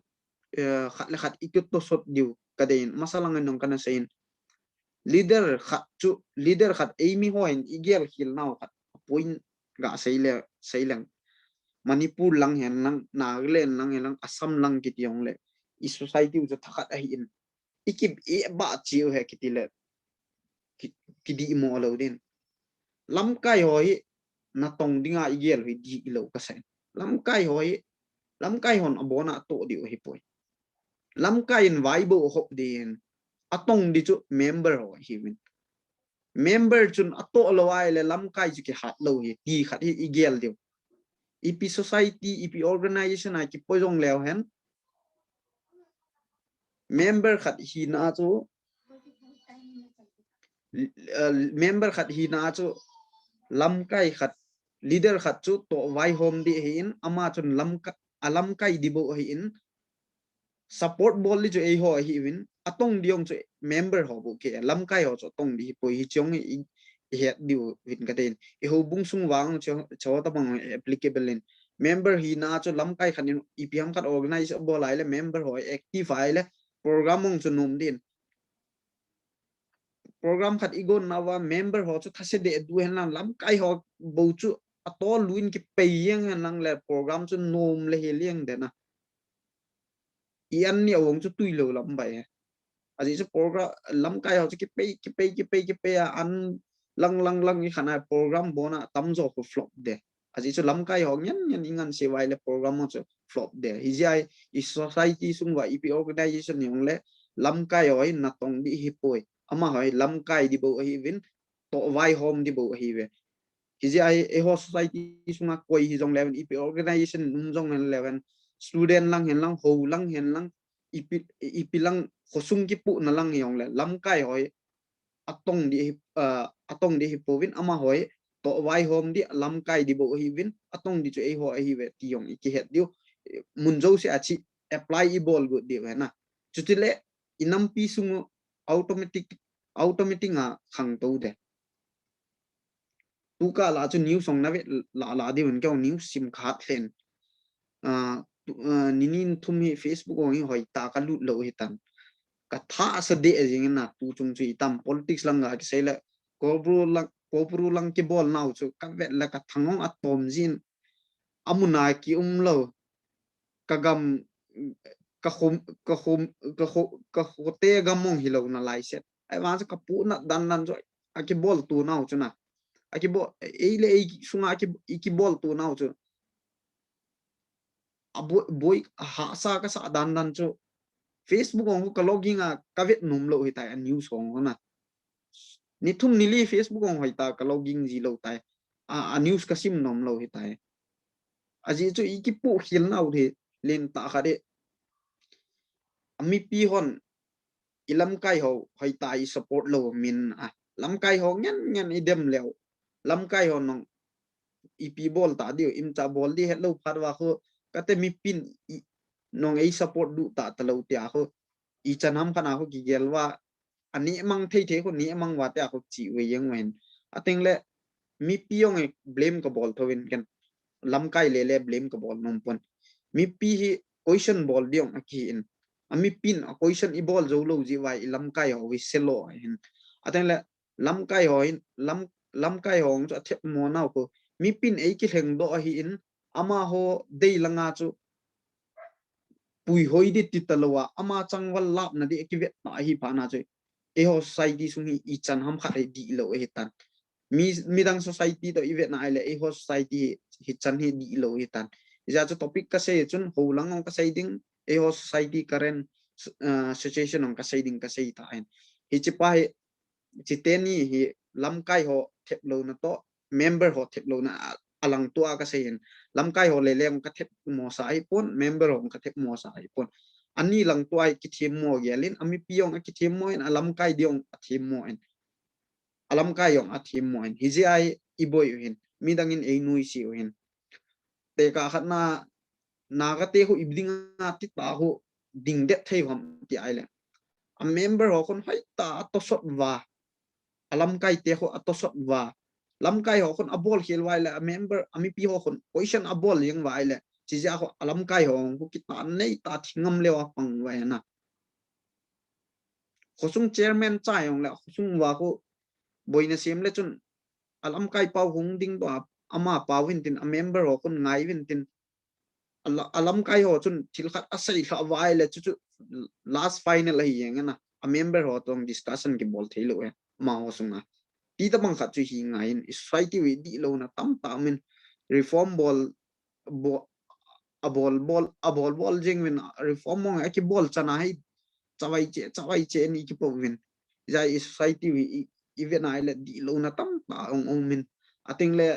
khat le khat ikut to sot diu ka dein masalang nong kana sen leader khat amy hoin igel hil now khat point ga seilang manipur lang hen lang nagaland lang hen lang assam lang kit yong le i society u thakat a in ikip e ba chiu he kitile kidi mo lo din lam kai hoi na tong dinga igel hi di lo ka sen lam kai hon abona to di hi poi lam kai in vibe hop din atong di chu member ho hi win member chun ato lo ai le lam kai chu ki hat lo hi di khat hi igel dio ipi society ipi organization ai ki pojong leo hen member khat hi na chu member khat hi na chu lam kai khat leader khat chu to vai home di hin ama chun lam kai di bo hi in support bol li chu ei ho hi win atong diong chu member ho bu ke lam kai ho chu tong di po hi chong i het diu win ka den e ho bung sung wang cho ta bang applicable in member hi na chu lam kai khan ipm khat organize bol ai le member ho active ai le program mong chu num din program khat igon nawa member ho chu thase de du hen lam kai ho bo chu atol luin ki peyeng hen lang le program chu nom le heliang de na ian ni awong chu tui lo lam bai aji chu program lam kai ho chu ki pe an lang ni khana program bona tam zo ko flop de aji chu lam kai ho nyan ingan se wai le program chu flop de hi jai i society sung wa ip organization yong le lam kai ho na tong di hi poi ama hoi lam kai di bo hi win to vai home di bo hi we hi jai e ho society sunga koi hi jong level ip organization num jong level student lang hen lang ho lang hen lang ipi lang khosung ki pu na lang yong le lam kai hoi atong di hi povin ama hoi to vai home di lam kai di bo hi win atong di chu e ho hi we ti yong ki het diu mun jo se achi apply i bol go di na chutile inam pi sung automatic nga khang to de tu ka la chu new song na ve la di un ka new sim card len ninin thum hi facebook ong hoi ta ka lut lo hi tan ka tha sa de jing na tu chung chi tam politics lang ga ki sele ko lang ki bol naw chu ka vet la ka thangong atom jin amuna ki lo ka gam ka khote gamong hi lo na lai set ai wa ka pu na dan jo aki bol tu naw chu na aki bo ei le ei sunga ki bol tu naw chu boy ha sa ka sa dan chu Facebook ong ka login a ka vet num lo hi tai news ong na ni thum ni li Facebook ong hoi ta ka login ji lo tai a news ka sim nom lo hi tai aji chu i ki pu hil na u the len ta kha de ami pi hon ilam kai ho hoi tai support lo min a lam kai ho nyan idem leo lam kai ho nong ipi bol ta dio im cha bol di het lo phat wa kho ka te mi pin nong ei support du ta talo ti ako I chanam kana ako gigelwa ani mang thei ko ni mang wa te ako chi we yang wen ating le mi piong e blame ko bol thowin ken lam kai le blame ko bol nom pon mi pi hi question bol diong aki in ami pin a question I bol zo lo ji wai lam kai ho wi selo hin ating le lam kai ho in lam kai hong cho thep mo na ko mi pin ei ki theng do hi in ama ho dei langa chu pui hoi di titalowa ama changwal lap na di ki vet na hi pa na chu e ho society sung hi I chan ham khat di lo e tan mi dang society to I vet na ile e ho society hi chan hi di lo e tan ja chu topic ka se chun ho lang ong ka sai ding e ho society current situation ong ka sai ding ka sai ta hen hi chi pa chi te ni hi lam kai ho thep lo na to member ho thep lo na alang tua ka sai hen lam kai ho le leng ka thep mo sa ai pon member ho ka thep mo sa ai pon ani lang tuai ki thim mo gelin ami piong ki thim mo en alam kai diong thim mo en alam kai yong a thim mo en hi ji ai I boy hin mi dangin ei nui si hin te ka khat na ga te ho ibding a ti ta ho ding det thei hom ti ai le a member ho kon hai ta to sot wa alam kai te ho atosot wa lam kai ho kon abol khel wai la member ami pi ho kon position abol yang wai la chi ja ho alam kai ho ku ki ta nei ta thingam lewa pang wai na khosung chairman cha yong la khosung wa ko boina sem le chun alam kai pau hung ding to ama pawin tin a member ho kon ngai win tin alam kai ho chun thil khat asai kha wai la chu last final hi yang na a member ho tong discussion ki bol thelo e ma ho sunga ti ta bang khat chu hi ngai in society we di lo na tam ta min reform bol bol jing win reform mong ki bol chana hai chawai che ni ki po win jai society we even ai le di lo na tam ta ong min ating le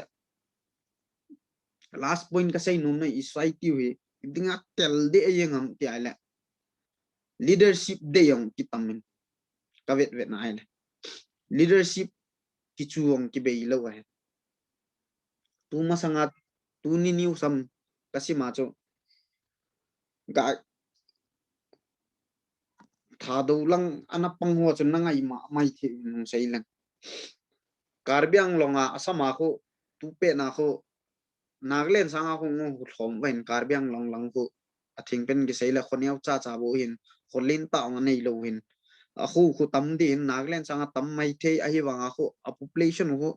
last point ka say no na society we dinga tel de yang am ti ai le leadership de yang kitamin ka vet na ai le leadership ki chuong ki bei lo wa tu ma sangat tu ni new sam kasi ma cho ga tha do lang ana pang ho chon na ngai ma mai thi nung sei lang karbyang longa asama ko tu pe na ko naglen sanga ko ngo thom wen karbyang long lang ko athing pen gi sei la khoniaw cha cha bo hin kholin ta nga nei lo hin a khu tam din naglen sanga tam mai the a hi wanga ko a population ko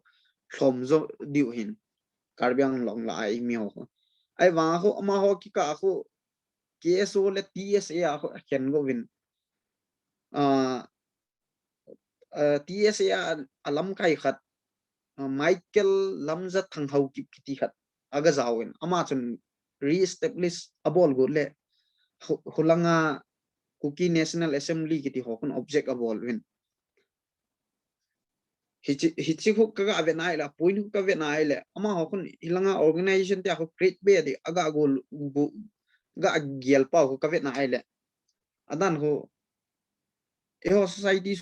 thom zo diu hin karbyang long la ai mio ko ai wanga ko ama ho ki ka ko KSO le TSA ko ken go win TSA alam kai khat Michael lamza thang hau ki kiti khat aga zawin ama chun re-establish abol go le hulanga kuki National Assembly kiti hokun object abol win hichi hu ka ave nai la point hu ka ve nai le ama hokun hilanga organization te ko create be de aga go ga giel pa ko ka ve nai le adan ho e ho society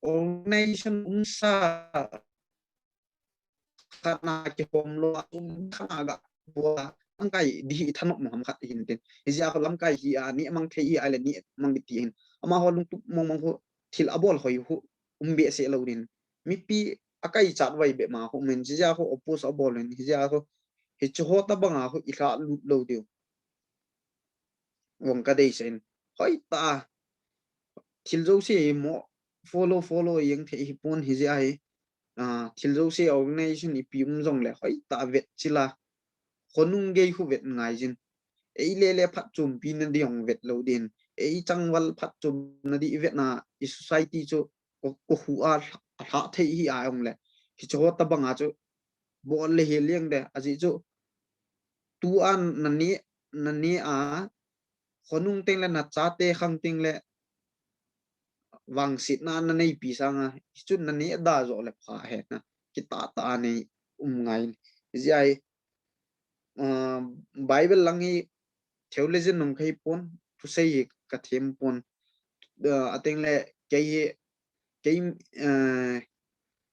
organization unsa kana ki hom lo khana ga bua ang kai di thanok mo ham khat hin tin izia ko lam kai hi ani amang thei ale ni mang ti hin ama ho lung tu mong mong ho thil abol hoi hu umbe se lo din mi pi akai chat wai be ma ho men zia ko opus abol ni zia ko hi chu ho ta banga ho ikha lut lo dio wong ka dei sen hoi ta thil zo se mo follow yang thei hi pon hi zia hi thil zo se organization i pium jong le hoi ta vet chila khonung ge hu vet ngai jin ei le phat chum pin na diong vet lo din ei changwal phat chum na di vet na i society chu ko hu a ha thei hi a ong le ki cho ta banga chu bol le he leng de aji chu tu an na ni a khonung teng le na cha te khang ting le wang sit na na nei pi sanga chu na ni da zo le pha he na ki ta nei ngai ji ai Bible langi theologian nong khai pon tu sei ka them pon ateng le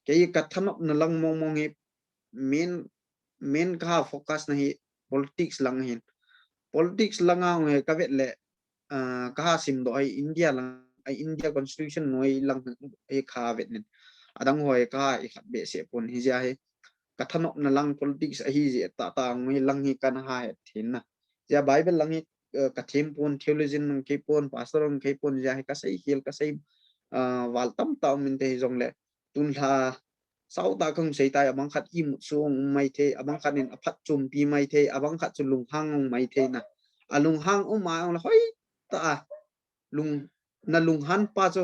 cái ka thanop na lang mong mong main ka focus na hi politics lang hin politics langa ngai ka vet le ka sim do ai India lang ai India constitution noi lang e kha vet nen adang hoi ka i khat be se pon hi ja he ka thanok na lang politics a hi je ta ngoi lang hi kan ha he thin na ja bible lang hi ka them pon theologian nang ke pon pastor nang ke pon ja he ka sei hil ka sei wal tam tam min te jong le tun tha sau ta không sei tai abang khat im suong mai the abang khat nin aphat chum pi mai the abang khat chu lung hang mai the na alung hang ma ong la hoi ta lung na lung han pa cho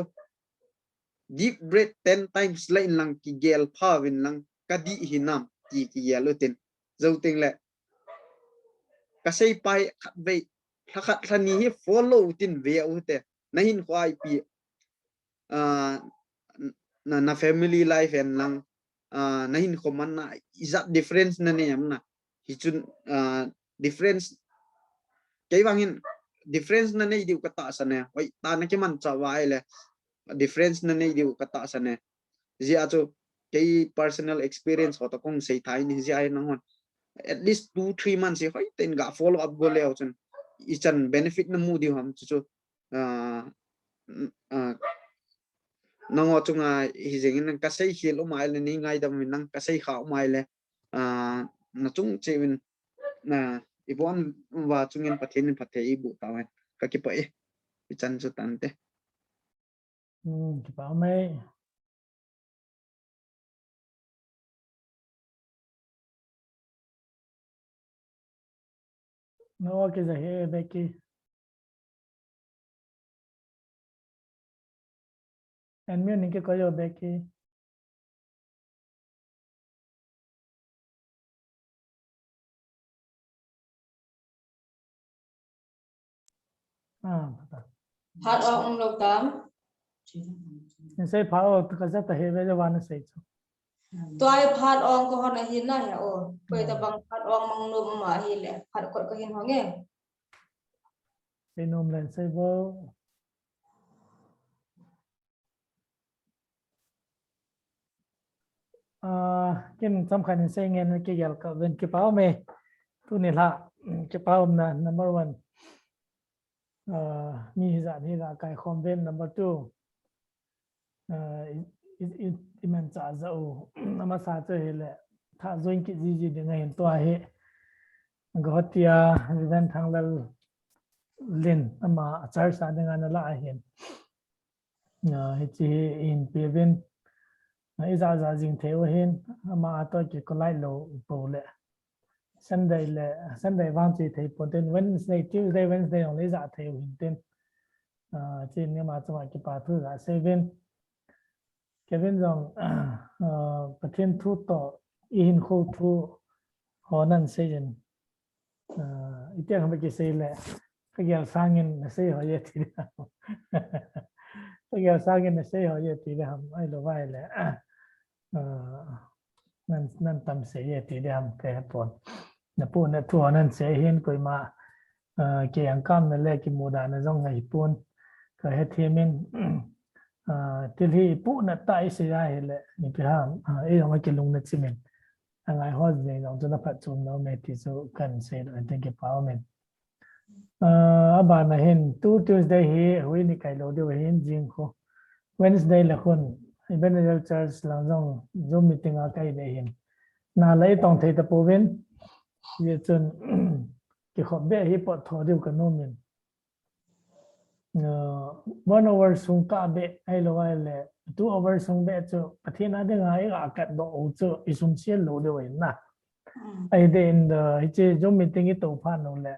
deep breath 10 times lain lang ki gel pha win lang ka di hinam ki yelo tin zo ting le ka sei pai khat ve khat thani hi follow tin ve u te na hin khwai pi na family life and lang na hin khoman na is difference na ne am na hi chun difference cái bang hin difference na nei diu kata sane oi ta na ke man chawai le difference na nei diu kata sane ji acho cái personal experience ho to kong sei thai ni ji ai na hon at least 2-3 months hoi ten ga follow up go le chun ichan benefit na mu diu ham chu nango chunga hi jengin ka sei hil o mai le ni ngai dam min nang ka sei khau mai le na chung chewin na ibon wa chungin pathin pathe ibu tawen ka ki pa e chan chu tante ki pa mai no ke za he be ki en mi ni ke ko yo be ki Hat ong lok tam ni sei phao ka za ta he be ja wan sei chu toy phat ong ko hon hin na ya o poi ta bang phat ong mang num ma hi le phat ko ko hin honge sei nom len sei bo kin sam khan sei ngen ke yal ka ven ki pa me tu ni la ke pa na number 1 mi za ni la kai khom ven number 2 iman cha za u nama sa che hele tha join ki ji de ngai to he gotia ven thang lal lin ama achar sa de ngana la hen he chi in pevin iza za jing theo hen ama to ki ko lai lo po le Sunday wang chi thei po ten Wednesday Tuesday Wednesday only za theo hin ten chi ne ma chwa ki pa thu ga 7 Kevin Jong pathin thu to in kho thu honan sejen ite ham ke sei le ka gyal sangin na sei ho ye ti ka gyal sangin na sei ho ye ti le ham ai lo vai le nan tam sei ye ti le ham ke pon na pu na thu honan sei hin koi ma ke yang kam na le ki muda na jong ngai pun ka he themin til hi pu na tai se ya hele ni pe ha e ma ke lung na chimen angai ho ne no to na phat chum no me ti so kan se do I think pa men aba na hin tu Tuesday hi hui ni kai lo de hin jing ko Wednesday la khun Ebenezer Church lang jong Zoom meeting a kai de hin na lai tong thei ta povin ye chun ki khop be hi pot tho de ka no men 1 hour sung ka be ai lo ai le 2 hour sung be chu pathina de ngai a kat do chu isum sial lo de wen na ai de in the che Zoom meeting i to pha no le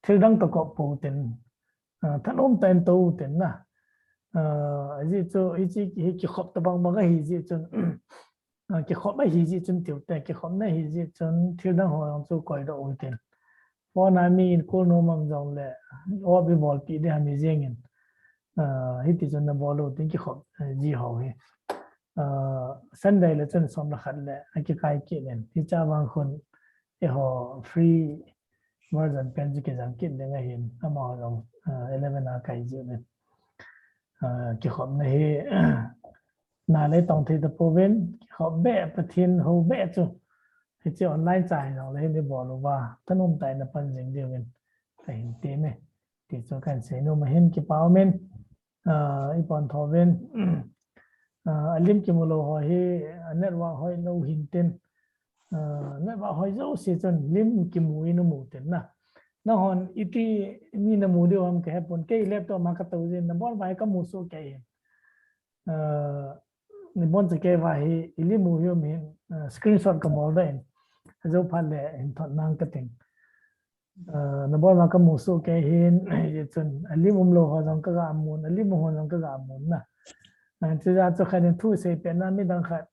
thil dang to ko pu ten thanom ten to ten na ji chu i chi ki khop ta bang bang hi ji chun ki khop ba hi ji chun tiu te ki khop na hi ji chun thil dang ho chu koi do ul ten po na mi in ko no mang jong le o bi bol pi de ha mi jengin hi ti chun na bolo tin ki khop ji ho he Sunday le chun som la khat le a ki kai ki len ti cha wang khun e ho free version pen ji ke jam ki de nga hin ama long 11 a kai ji ne ki khop na he na le tong thi ta po ven ki khop be pathin ho be chu he chi online chai no le ni bolo wa tanom tai na pan jing de wen cái hình tế này thì cho cái sẽ nó mà hình cái bao men ipon thọ bên alim ki mulo ho hi network hoi no hinten network hoi zo se chon lim ki mui no mu ten na hon iti mi na mu dio am ke pon ke laptop ma ka to jin na bol vai ka mu so ke ni bon se ke vai ili mu yo mi screenshot ka bol den zo phal le in thot nang ka ting na bol ma ka mu so ke hin ye chon alim lo ho jong ka ga mun alim ho jong ka ga mun naจะจะใครเนี่ยทุเสียเป็นนั้นไม่ดังขัด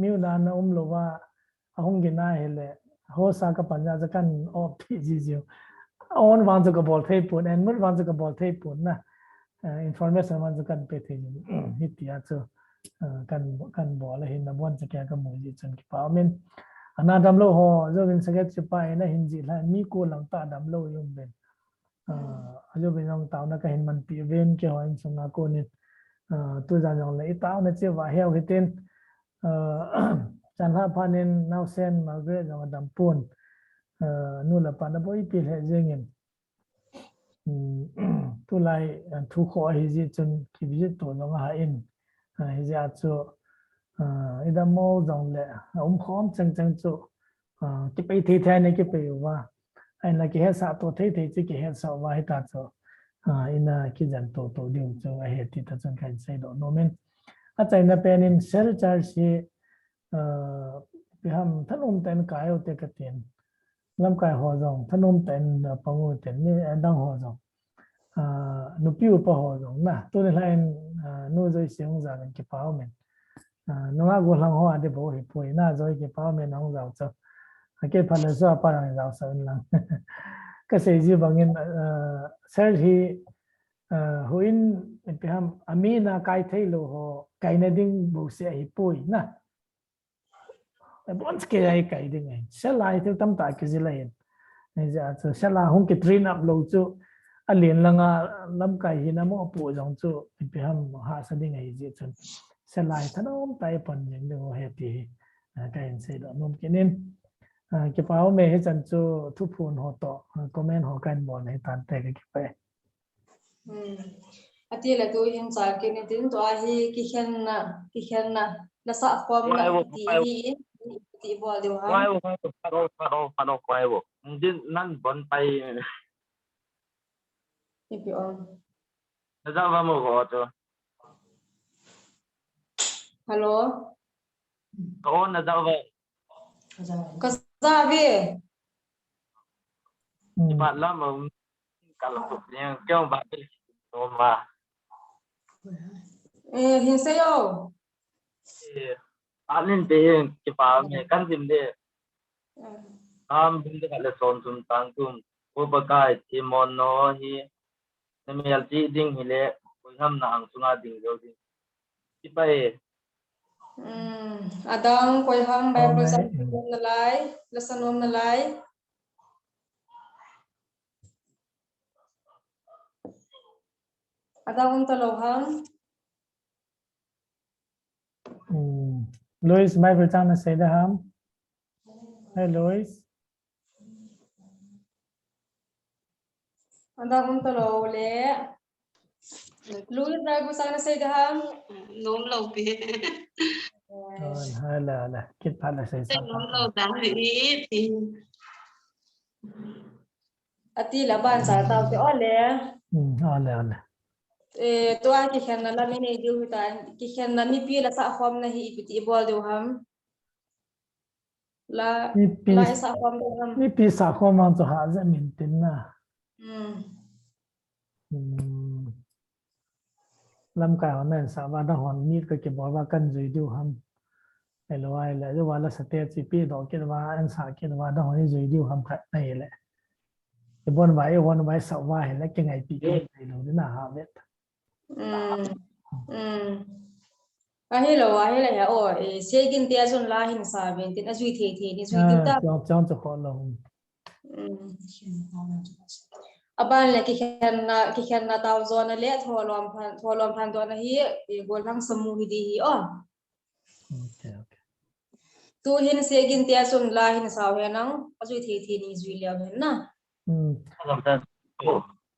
มิวดานอุ้มรู้ว่าห้องกินได้เลยหัวซากปัญญาจะกันออกที่จีจิวออนวันจะกับบอลเทปุ่นเอ็นมุดวันจะกับบอลเทปุ่นนะอินฟอร์เมชันวันจะกันไปที่ฮิตยาจะกันบอลเลยเห็นนับวันจะแก่กับมือจีจนกี่ป่าวมินอันนั้นดำโลหอจะเป็นสเก็ตจะไปนะเห็นจีแล้วมีกูหลังตาดำโลยุ่งเป็นajo be nong taw na ka hin man pi ven ke hoin sanga ko ni tu ja jong le taw na che wa heu hitin chan ha phanin naw sen ma gre jong dam pun nu la pa na boi pi he jengin tu lai thu kho hi ji chun ki bi to jong ha in hi ja chu ida mo jong le khom chang chang chu ki pai thi the ne ki pe wa anh là cái hết sao tôi thấy thì cái hết sao vài ta cho ina cái dàn tổ điều cho hết thì ta chân cảnh xây độ nó men ở đây là bên sel charge bị ham thân tên cái ở cái tiền làm cái họ dùng thân tên bao nhiêu tiền như đang họ dùng nó biểu bao họ dùng na tôi là anh nuôi rồi sử dụng rằng cái bao men nó ngã của lăng hoa để bảo hiệp phơi na rồi cái bao men không giàu cho cái phần là do bao nhiêu giàu sơn lăng cái gì gì bằng in sel thì huin bị ham amina cái thấy lo họ cái này đinh bộ sẽ hiệp phơi na bọn cái đinh này sẽ lại theo tâm tại cái gì lại này giờ sẽ là không cái train up lâu chứ anh liền là làm cái gì nó mua bộ giống chứ bị ham hạ sa đinh này gì chứ sẽ lại thằng ông tay phần những điều hệ thì cái anh sẽ đó nôm cái nên cái bảo mẹ hết chân cho thu phun họ to comment họ can bọn này tàn tệ cái phải ati là tôi hiện tại cái này tin tôi hi cái khen là sao form là ti bỏ điều ha pano quay vô din nan bon bay if you on nó ra vào một hộ cho hello có nó ra về có ra về bạn lắm mà cả lục nhưng kêu bạn mà hiện sẽ đâu anh nên tiền cái bảo mẹ căn dìm đi bình thường là son sum tang tum cô bác cái thì món nó hi nên mình chỉ đinh hi lệ cô ham nàng sunga đinh rồi đi cái bài adang koi hang bible sang na lai lesson om na lai adang om ta lo hang Louis Bible trang say the ham hey Louis adang om ta lo le Louis Bible sang say the ham nôm lâu bia hay là kết phát là say sao nôm lâu đáng vị thì ati là ban sa tao te ole ole to a ki khen na mi ne ju ta ki khen na mi pi la sa form na hi ipiti bol de ham la sa form de ham ni pi sa kho mang cho ha za min tin na lâm cái hòn này sa va da hòn ni cái bỏ va kan zui du ham LY là जो वाला सत्य चिपी दो के दवा अंसा के दवा दो होने जो इडियो हम खा नहीं ले ये बोन भाई सब वाह है लेकिन आई पी के नहीं लो ना हाँ बेट ahi lo ya o se gin tia sun la hin sa ben tin azui the ni zui tu ta chong cho khó lo aban le ki khen na taw zona le tholom phan to na hi gol hang samu hi di hi o okay tu hin se gin tia sun la hin sao he nang azui thi ni zui liao hen na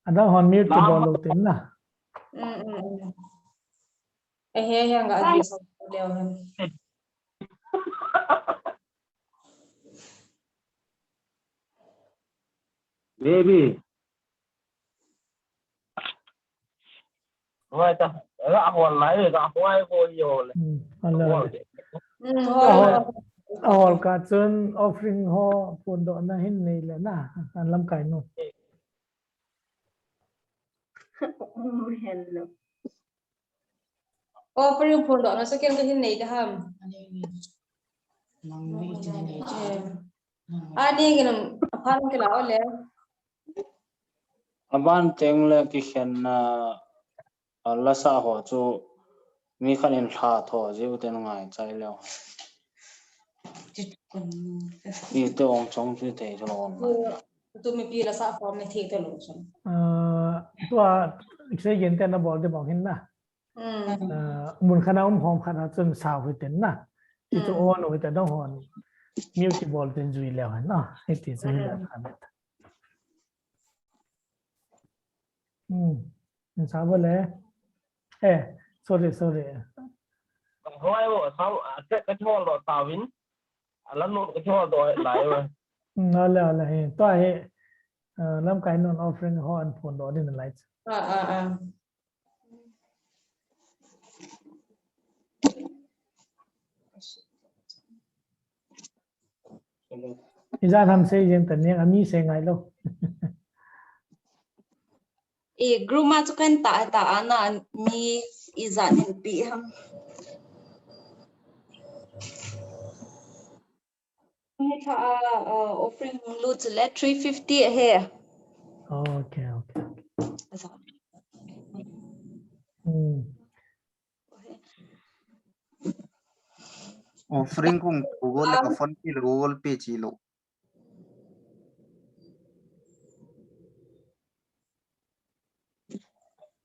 anh đang hòn mute cái ball đầu tiên na he nga azui sao liao hen baby ngoài ta gã hòn lái rồi gã ngoài vô nhiều này hòn cả chân offering ho phun độ na hin này là na anh làm cái nó offering phun độ nó sẽ kêu cái hin này đó ham đi cái nào phan cái lão lẽ aban teng le ki khen la sa ho chu mi khan in tha tho jiu ten ngai chai leo ni to ong chong chu te lo tu mi pi la sa form này thi tới luônตัวใช้เย็นแต่ละบอลจะบอกเห็นนะมุนขนาดหอมขนาดจนสาวไปเต็นนะที่จะอ้วนไปแต่ต้องหอนมิวสิบอลเต็นจุยแล้วเห็นนะให้ตีจุยแล้วครับสาวเลยsorry ห้อยว่าสาวก็ชอบรอตาวินแล้วนู่นก็ชอบโดยไหลเลยอะไรตัวไอ้ลำไก่นน offering หอนผลดอดินไลท์อีจ้าทำเสียงแต่เนี้ยมีเสียงไงลูกgroup mà chú cần ta ana mi izan in pi ham mi tha offering loot le 350 here okay offering kung Google ka phone ki Google Pay chi lo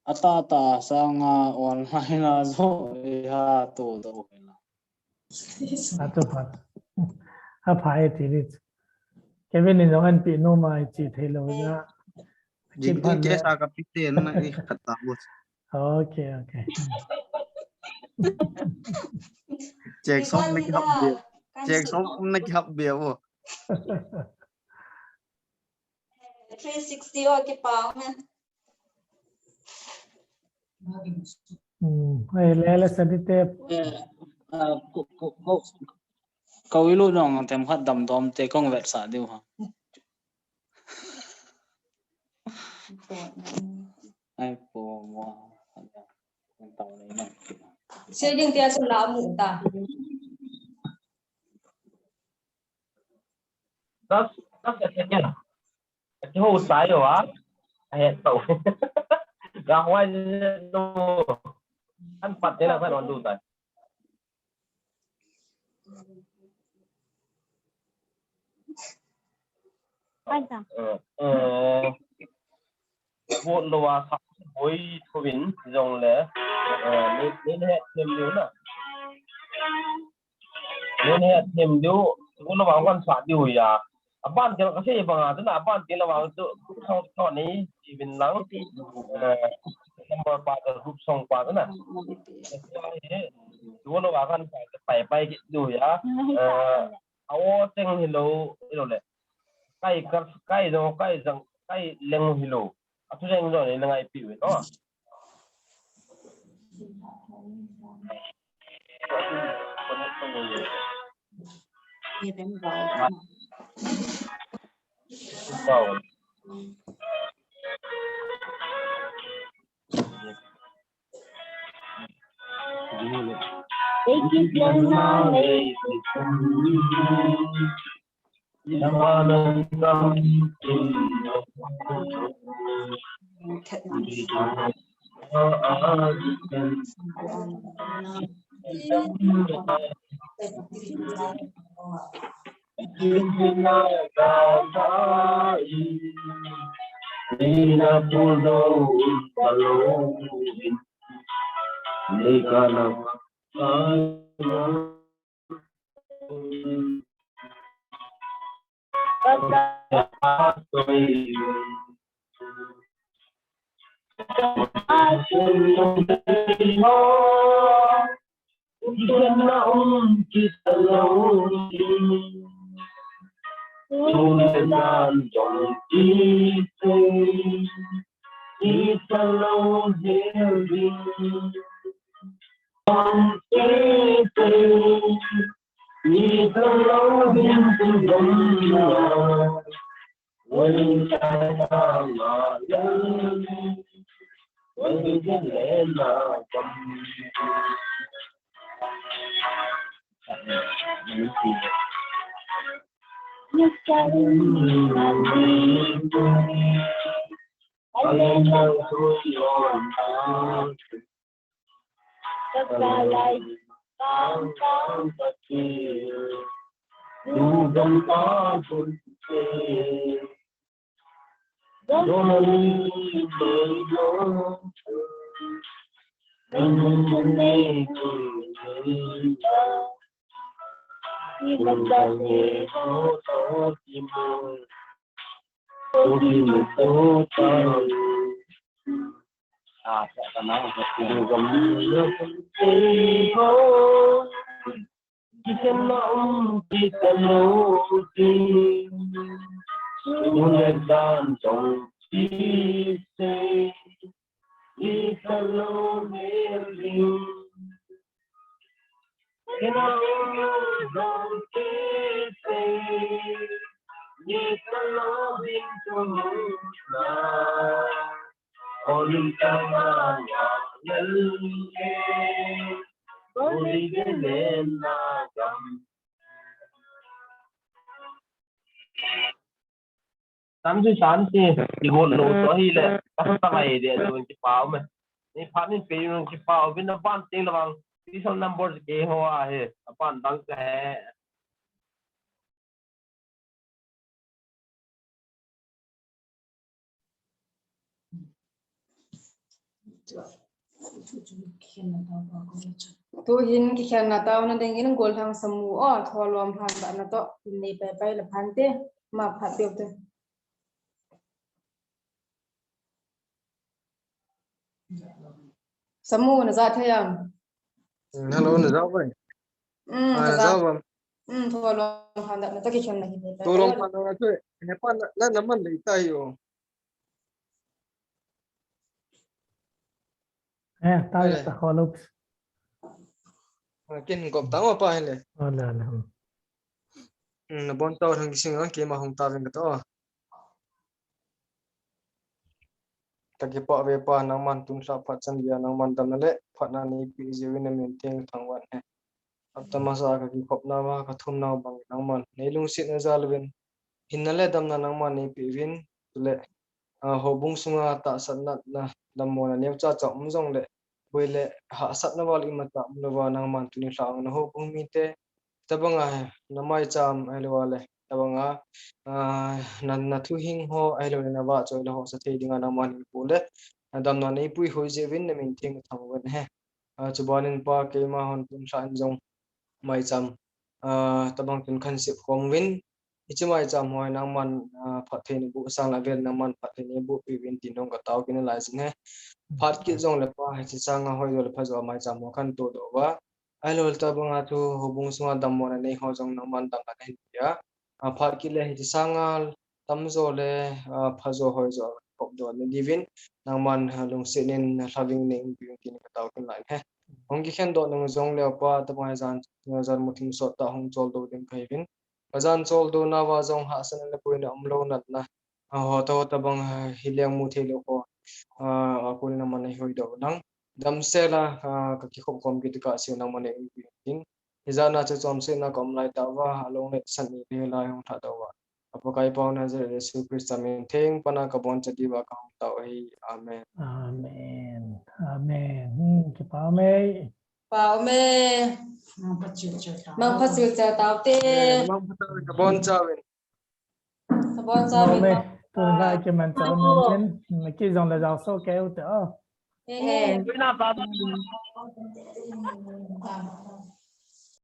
ata sang online na zo ha to do na atau apa itu Kevin ini jangan pino mai cita lo ya jigdi kesa ka pite na kata bos okay check shop na ki hab be wo 360 ke pa men lele sedite câu ilu nong tem khat dam dom te kong vet sa diu ha ai po mo tao này nè sẽ dừng tia sun la mu ta đó cái gì cái hồ sái rồi á hẹn tàu gà hoài đồ ăn phật thế là phải đón đủ tại vốn đồ à sắp với thu vĩnh dòng lẽ nên hẹn thêm điếu nè nên hẹn thêm điếu vốn nó vào quan sát điều gì à ban cái cái gì bằng à tức là ban cái là vào sau sau này thì mình lắng number 3 cái group song 3 đó nè vốn nó vào quan sát phải bay điều gì à áo trắng hello hello này cái đó cái rằng cái leng hello à tôi rằng rồi là ngày biểu đó wow Tám mươi sáu thì ngôn lỗ số hi lệ các bài để rồi cái báo màนี่พันนี่ปีนึงที่เป่าเป็นน้ำปั้นจริงระวังที่ส่วนน้ำบอลเกี่ยวอ่ะเฮ้น้ำปั้นตั้งแต่tu hin ki khan na taw na ding in gol thang samu o tholom han da na to in nei pai pai la phan te ma phat te te samu na za thayam hello na zao vậy na za zao vâng tholom han da na to ki khan na hi nei pai tôi lòng phản là thôi nếu bạn là nắm mình lấy tay rồi tayo ta holop kinh gọp tao mà phải này wala na na bon tao thằng sinh ang kia mà không tao lên cái đó ta cái bỏ về pa nang man tung sa phát chân dia nang man tam nale phát na ni pi jewi na min tiang thang wan he apta masa ka ki khop na ma ka thum na bang nang man nei lung sit na zal wen hin na le dam na nang man ni pi win le ho bung sunga ta san na na dam mo na new cha cha jong le boi le ha sat na wal i ma ta lo wa nang man tu ni sang na ho bung mi te tabanga na mai cham ai lo wale tabanga na thu hing ho ai lo na wa choi lo ho sa thei dinga na man pu le dam na nei pui hoi je win na min thing thang wen he chubanin pa ke ma hon tum san jong mai cham tabang tun khan sip khom win ichimai cham hoi nang man phat thei ni bu sang la vel nang man phat thei ni bu pi win tin dong ka taw kin lai sin he phat ki jong le pa chi sang hoi lo pha zo mai cham ho khan to do wa ai lo ta banga tu hobung sunga dam mo na nei ho jong nang man dam na nei ya phat ki le chi sangal tam zo le pha zo hoi zo kop do ni divin nang man lung senin having ning bi tin ka taw kin lai he hong ki khen do nang jong le pa ta mai jan muthim so ta hong chol do din kai vin azan chol do na wa jong ha san le poina amlo nat na ho to ta bang hilyang mu the lo ko ko na man hoi do nang dam se la ka ki khom kom ki ka se na man in izana cha chom se na kom lai ta wa along le san ni le lai hong tha do wa apo kai pau na je Yesu Christ amen theng pana ka bon cha di wa ka hong ta hi amen amen amen ki pa me pao me mang phát siêu cha tao te mang pha ka bon cha wen sabon sa no mi me tu ga ke man cha no chen me ki jong la jaw so ke u te he với nào ta